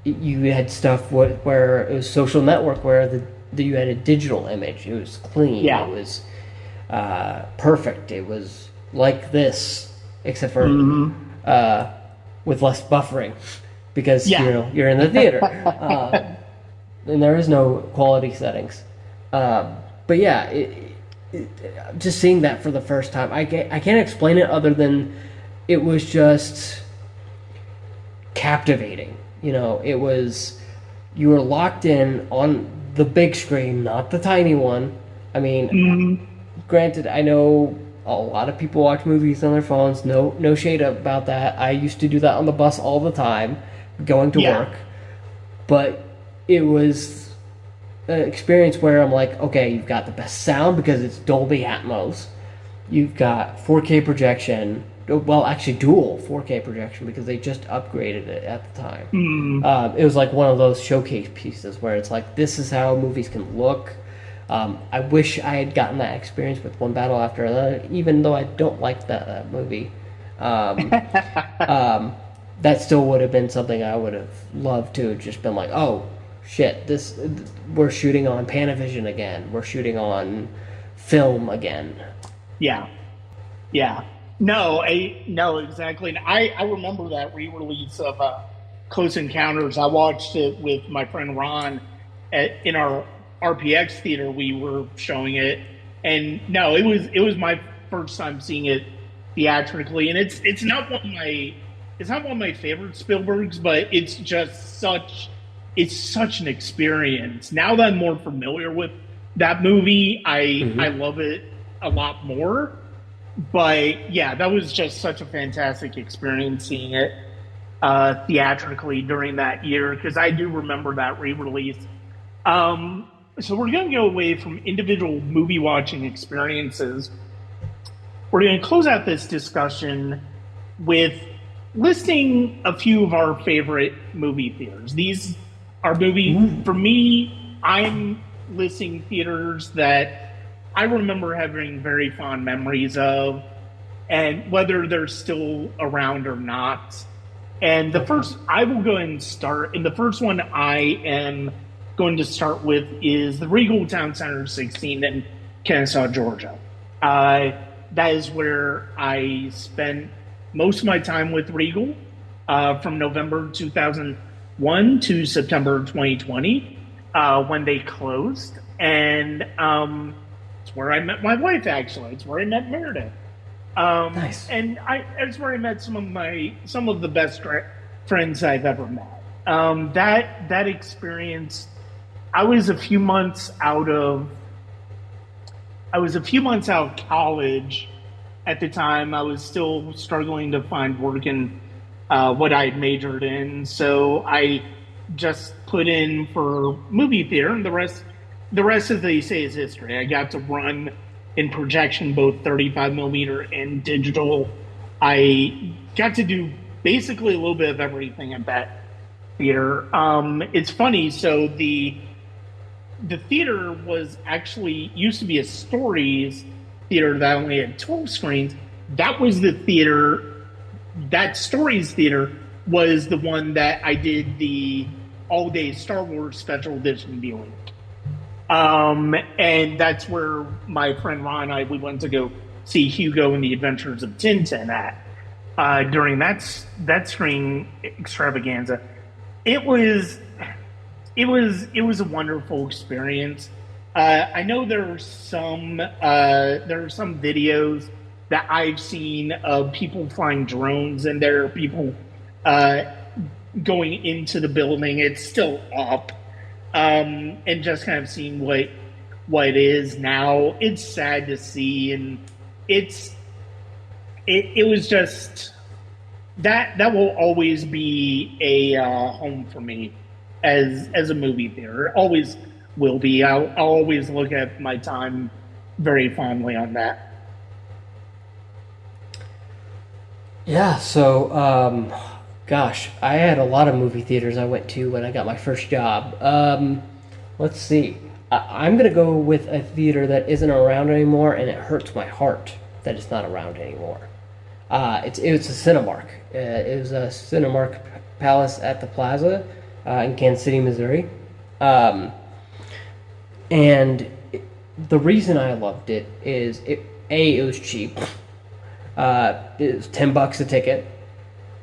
You had stuff where it was Social Network, where you had a digital image. It was clean. Yeah. It was perfect. It was like this, except for with less buffering, because Yeah. you're in the theater, and there is no quality settings. But yeah, just seeing that for the first time, I can't explain it other than it was just captivating. It was, you were locked in on the big screen, not the tiny one. I mean, granted, I know a lot of people watch movies on their phones. No shade about that. I used to do that on the bus all the time, going to Yeah. work. But it was an experience where I'm like, okay, you've got the best sound because it's Dolby Atmos. You've got 4K projection. Well, actually, dual 4K projection because they just upgraded it at the time. It was like one of those showcase pieces where it's like, this is how movies can look. I wish I had gotten that experience with One Battle After Another, even though I don't like that movie. That still would have been something I would have loved to have just been like, oh shit, we're shooting on Panavision again. We're shooting on film again. Yeah. Yeah. No, exactly. And I remember that re-release of Close Encounters. I watched it with my friend Ron in our RPX theater. We were showing it, and no, it was my first time seeing it theatrically, and it's not one of my favorite Spielbergs, but it's such an experience. Now that I'm more familiar with that movie, I love it a lot more. But yeah, that was just such a fantastic experience seeing it theatrically during that year because I do remember that re-release. So we're going to go away from individual movie watching experiences. We're going to close out this discussion with listing a few of our favorite movie theaters. These are movies, for me, I'm listing theaters that I remember having very fond memories of, and whether they're still around or not. And I will go ahead and start. And the first one I am going to start with is the Regal Town Center 16 in Kennesaw, Georgia. That is where I spent most of my time with Regal from November 2001 to September 2020 when they closed. And it's where I met my wife, actually. It's where I met Meredith. Nice. And it's where I met some of the best friends I've ever met. That experience, I was a few months out of college at the time. I was still struggling to find work in what I had majored in, so I just put in for movie theater, and the rest, as they say, is history. I got to run in projection, both 35 millimeter and digital. I got to do basically a little bit of everything at that theater. It's funny. So the theater was actually used to be a Stories theater that only had 12 screens. That was the theater. That Stories theater was the one that I did the all-day Star Wars special edition viewing. And that's where my friend Ron and we went to go see Hugo and the Adventures of Tintin at during that screen extravaganza. It was a wonderful experience. I know there are some videos that I've seen of people flying drones, and there are people going into the building. It's still up. And just kind of seeing what it is now. It's sad to see, and it was just that will always be a home for me as a movie theater. It always will be. I'll always look at my time very fondly on that. Yeah, so gosh, I had a lot of movie theaters I went to when I got my first job. Let's see. I'm gonna go with a theater that isn't around anymore, and it hurts my heart that it's not around anymore. It's a Cinemark. It was a Cinemark Palace at the Plaza in Kansas City, Missouri. Um, and the reason I loved it is it was cheap. It was $10 a ticket,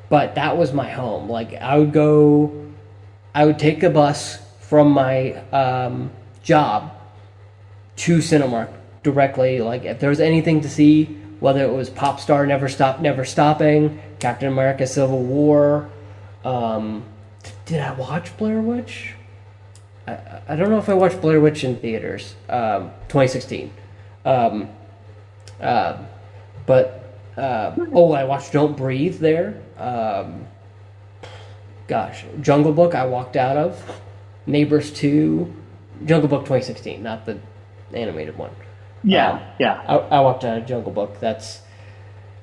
but that was my home. Like I would take a bus from my job to Cinemark directly. Like if there was anything to see, whether it was Pop Star Never Stopping, Captain America: Civil War. Um, did I watch Blair Witch? I don't know if I watched Blair Witch in theaters. 2016. Um, uh, but I watched Don't Breathe there. Gosh, Jungle Book I walked out of. Neighbors 2. Jungle Book 2016, not the animated one. Um, Yeah, yeah. I walked out of Jungle Book. That's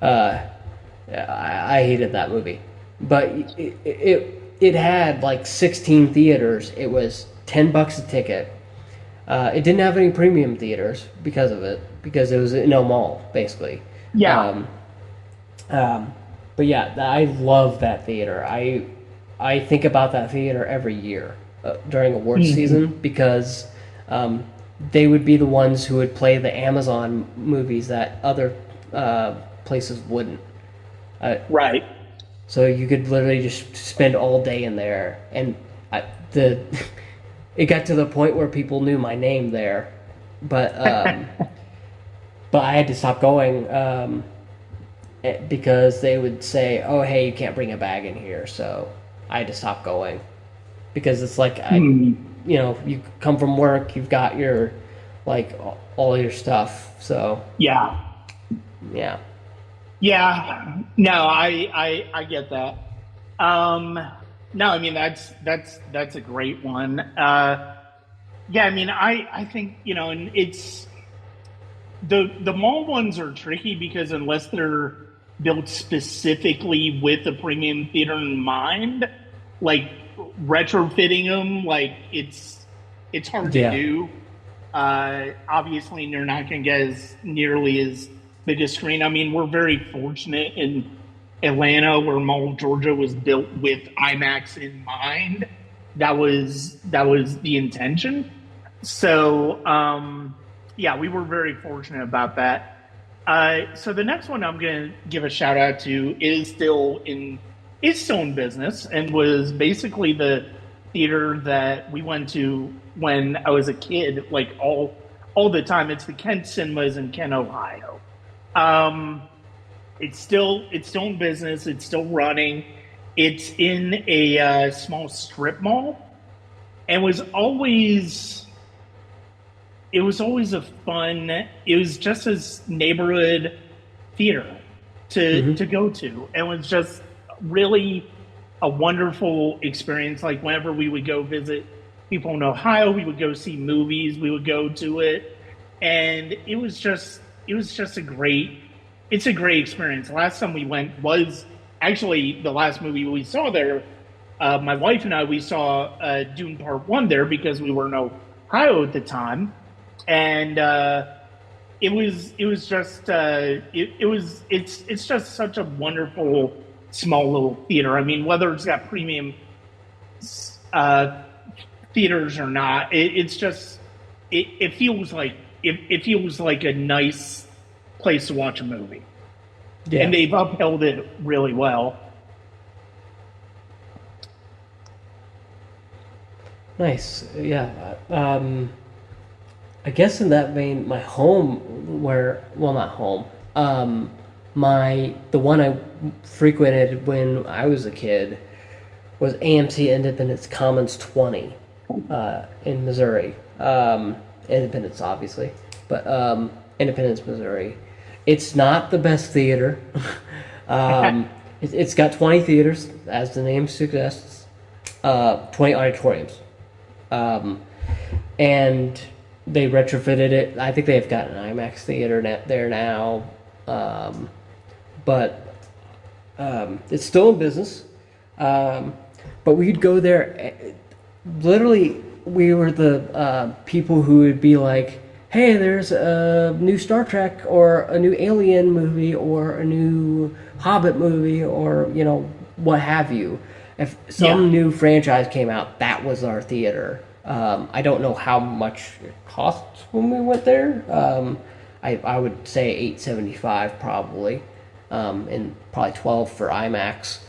uh, I hated that movie, but it had like 16 theaters. It was $10 a ticket. It didn't have any premium theaters because of it, because it was in a mall basically. Yeah. Um, um, but yeah, I love that theater. I think about that theater every year during awards Mhm. season because um, they would be the ones who would play the Amazon movies that other places wouldn't. Uh, Right. so you could literally just spend all day in there, and the it got to the point where people knew my name there, but but I had to stop going because they would say, "Oh, hey, you can't bring a bag in here," so I had to stop going because it's like Hmm. you come from work, you've got your like all your stuff, so Yeah. yeah. Yeah. No, I get that. Um, no, I mean that's a great one. Yeah, I mean I think and it's the mall ones are tricky because unless they're built specifically with a premium theater in mind, like retrofitting them, like it's hard to Yeah. do. Obviously, you're not going to get as nearly as big a screen. I mean, we're very fortunate in Atlanta, where Mall of Georgia was built with IMAX in mind. That was the intention. So yeah, we were very fortunate about that. So the next one I'm going to give a shout out to is still in business and was basically the theater that we went to when I was a kid, like all the time. It's the Kent Cinemas in Kent, Ohio. Um, it's still in business. It's still running. It's in a small strip mall, and it was always a fun. It was just as neighborhood theater to Hmm. go to, and was just really a wonderful experience. Like whenever we would go visit people in Ohio, we would go see movies. We would go to it, and it was just a great experience. Last time we went was actually the last movie we saw there. My wife and I, we saw Dune Part One there because we were in Ohio at the time, and it was just it's just such a wonderful small little theater. I mean, whether it's got premium uh, theaters or not, it's just it feels like a nice place to watch a movie, and Yeah. they've upheld it really well. Nice. Yeah. I guess in that vein, my home, well, not home, the one I frequented when I was a kid was AMC Independence Commons 20 in Missouri. Independence, obviously, but Independence, Missouri. It's not the best theater. It's got 20 theaters, as the name suggests, 20 auditoriums. Um, and they retrofitted it. I think they've got an IMAX theater there now. Um, but It's still in business, but we'd go there. Literally, we were the people who would be like, "Hey, there's a new Star Trek or a new Alien movie or a new Hobbit movie or what have you." If some new franchise came out, that was our theater. I don't know how much it cost when we went there. I would say $8.75 probably, and probably 12 for IMAX.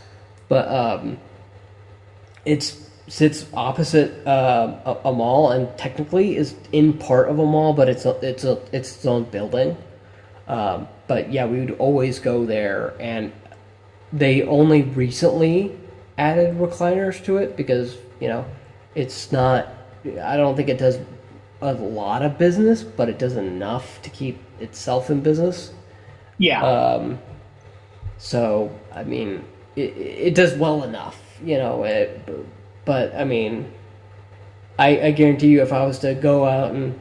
But it sits opposite a mall, and technically is in part of a mall, but it's its own building. But yeah, we would always go there, and they only recently added recliners to it because it's not. I don't think it does a lot of business, but it does enough to keep itself in business. Yeah. So I mean, it does well enough, but I mean, I guarantee you, if I was to go out and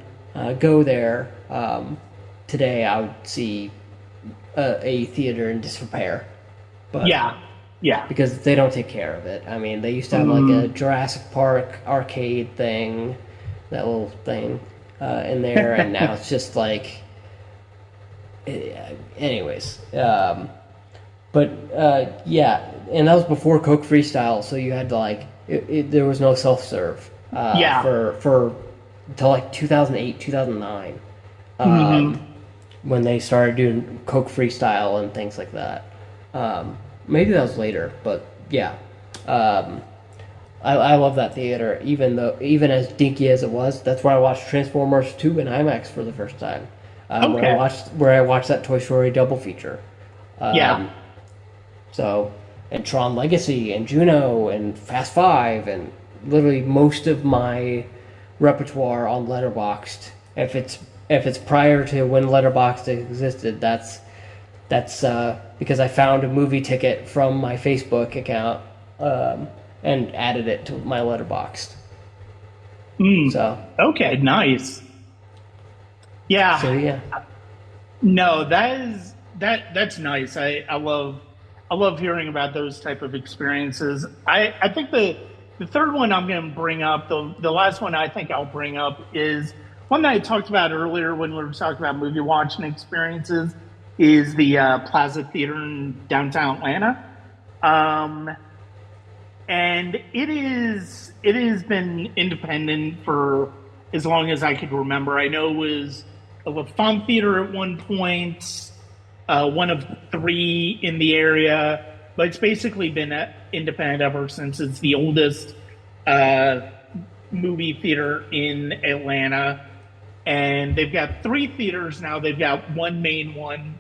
go there today, I would see a theater in disrepair. But yeah, because they don't take care of it. I mean, they used to have like a Jurassic Park arcade thing, that little thing in there, and now it's just like. Anyways, but yeah, and that was before Coke Freestyle, so you had to like there was no self serve. For until like 2008, 2009, when they started doing Coke Freestyle and things like that. Maybe that was later, but yeah, I love that theater. Even as dinky as it was, that's where I watched Transformers 2 in IMAX for the first time. Where I watched that Toy Story double feature. So, and Tron Legacy and Juno and Fast Five and literally most of my repertoire on Letterboxd. If it's prior to when Letterboxd existed, that's because I found a movie ticket from my Facebook account and added it to my Letterboxd. So okay, nice. Yeah. So yeah. No, that's nice. I love hearing about those type of experiences. I think the third one I'm going to bring up, the last one I think I'll bring up is one that I talked about earlier when we were talking about movie watching experiences, is the Plaza Theater in downtown Atlanta. And it has been independent for as long as I could remember. I know it was a LaFont Theater at one point, one of 3 in the area, but it's basically been independent ever since. It's the oldest movie theater in Atlanta, and they've got 3 theaters now. They've got one main one,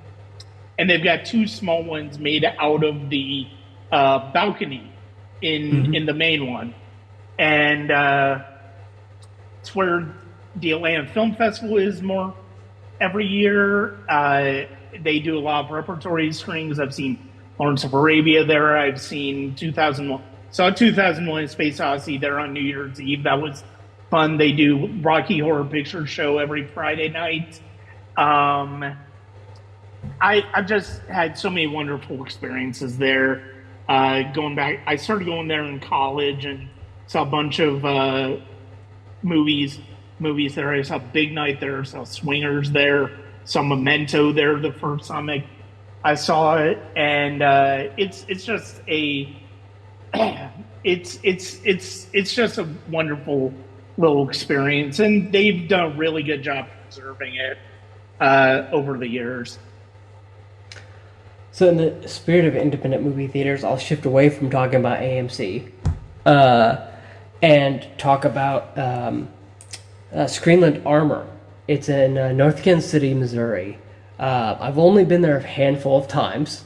and they've got 2 small ones made out of the balcony in the main one, and it's where the Atlanta Film Festival is more every year. They do a lot of repertory screenings. I've seen Lawrence of Arabia there. I've seen 2001: A Space Odyssey there on New Year's Eve. That was fun. They do Rocky Horror Picture Show every Friday night. I've just had so many wonderful experiences there. Going back, I started going there in college and saw a bunch of movies there. I saw Big Night there, saw Swingers there, saw Memento there the first time I saw it, and it's just it's just a wonderful little experience, and they've done a really good job preserving it over the years. So in the spirit of independent movie theaters, I'll shift away from talking about AMC and talk about Screenland Armor. It's in North Kansas City, Missouri. I've only been there a handful of times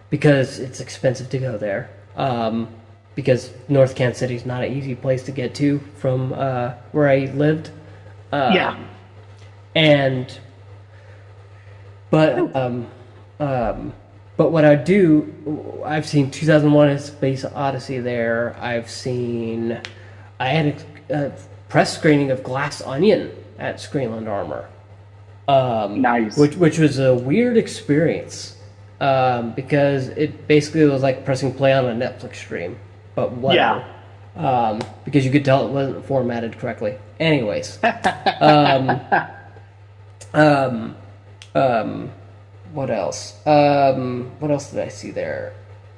because it's expensive to go there. Because North Kansas City is not an easy place to get to from where I lived. But what I do, I've seen 2001: A Space Odyssey there. I had a press screening of Glass Onion at Screenland Armor. Nice. Which was a weird experience. because it basically was like pressing play on a Netflix stream, but whatever. Yeah. Because you could tell it wasn't formatted correctly. Anyways, um, um, what else? What else did I see there?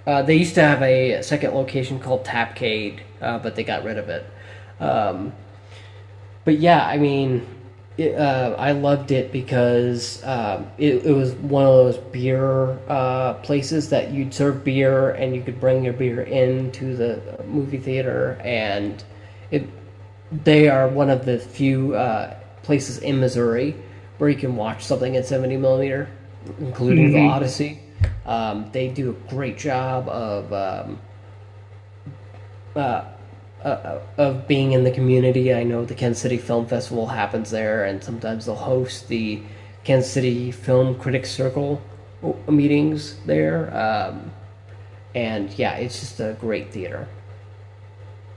They used to have a second location called Tapcade, but they got rid of it. Um, but yeah, I mean, I loved it because it was one of those beer places that you'd serve beer and you could bring your beer into the movie theater, and it they are one of the few places in Missouri where you can watch something in 70 millimeter, including the Mm-hmm. Odyssey. They do a great job uh, of being in the community. I know the Kansas City Film Festival happens there, and sometimes they'll host the Kansas City Film Critics Circle meetings there. And yeah, it's just a great theater.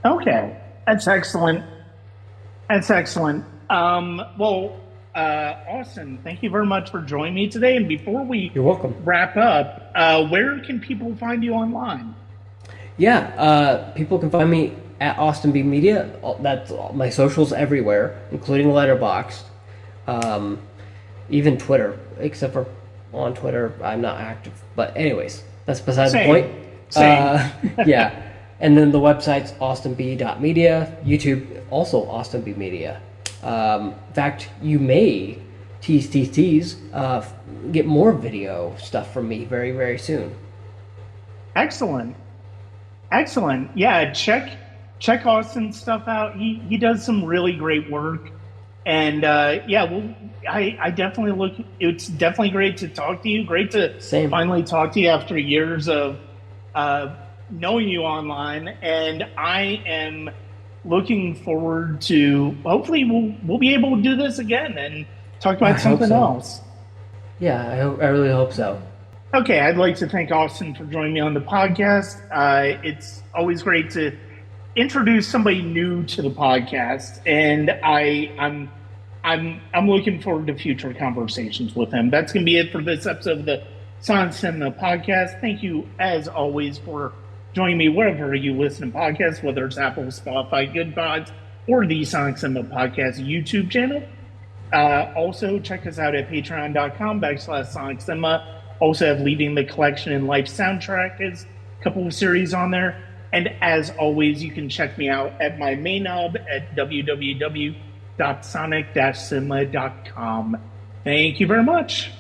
Okay, that's excellent. That's excellent. Well, Austin, thank you very much for joining me today. And before we You're welcome. wrap up, where can people find you online? Yeah, people can find me at Austin B Media. That's my socials everywhere, including Letterboxd, um, even Twitter. Except for on Twitter, I'm not active. But anyways, that's besides the Same. point. Same. Yeah, and then the website's austinb.media. YouTube also Austin B Media. In fact, you may tease get more video stuff from me very very soon. Excellent. Excellent. Yeah, check Austin's stuff out. He does some really great work. And yeah, well, I definitely look. It's definitely great to talk to you. Great to Same. finally talk to you after years of knowing you online. And I am looking forward to. Hopefully, we'll be able to do this again and talk I about hope something so. else. Yeah, I really hope so. Okay, I'd like to thank Austin for joining me on the podcast. It's always great to introduce somebody new to the podcast, and I'm looking forward to future conversations with him. That's going to be it for this episode of the Sonic Cinema podcast. Thank you, as always, for joining me wherever you listen to podcasts, whether it's Apple, Spotify, Good Pods, or the Sonic Cinema podcast YouTube channel. Also, check us out at patreon.com/Sonic Cinema. Also have Leading the Collection and Life Soundtrack is a couple of series on there. And as always, you can check me out at my main hub at www.sonic-cinema.com. Thank you very much.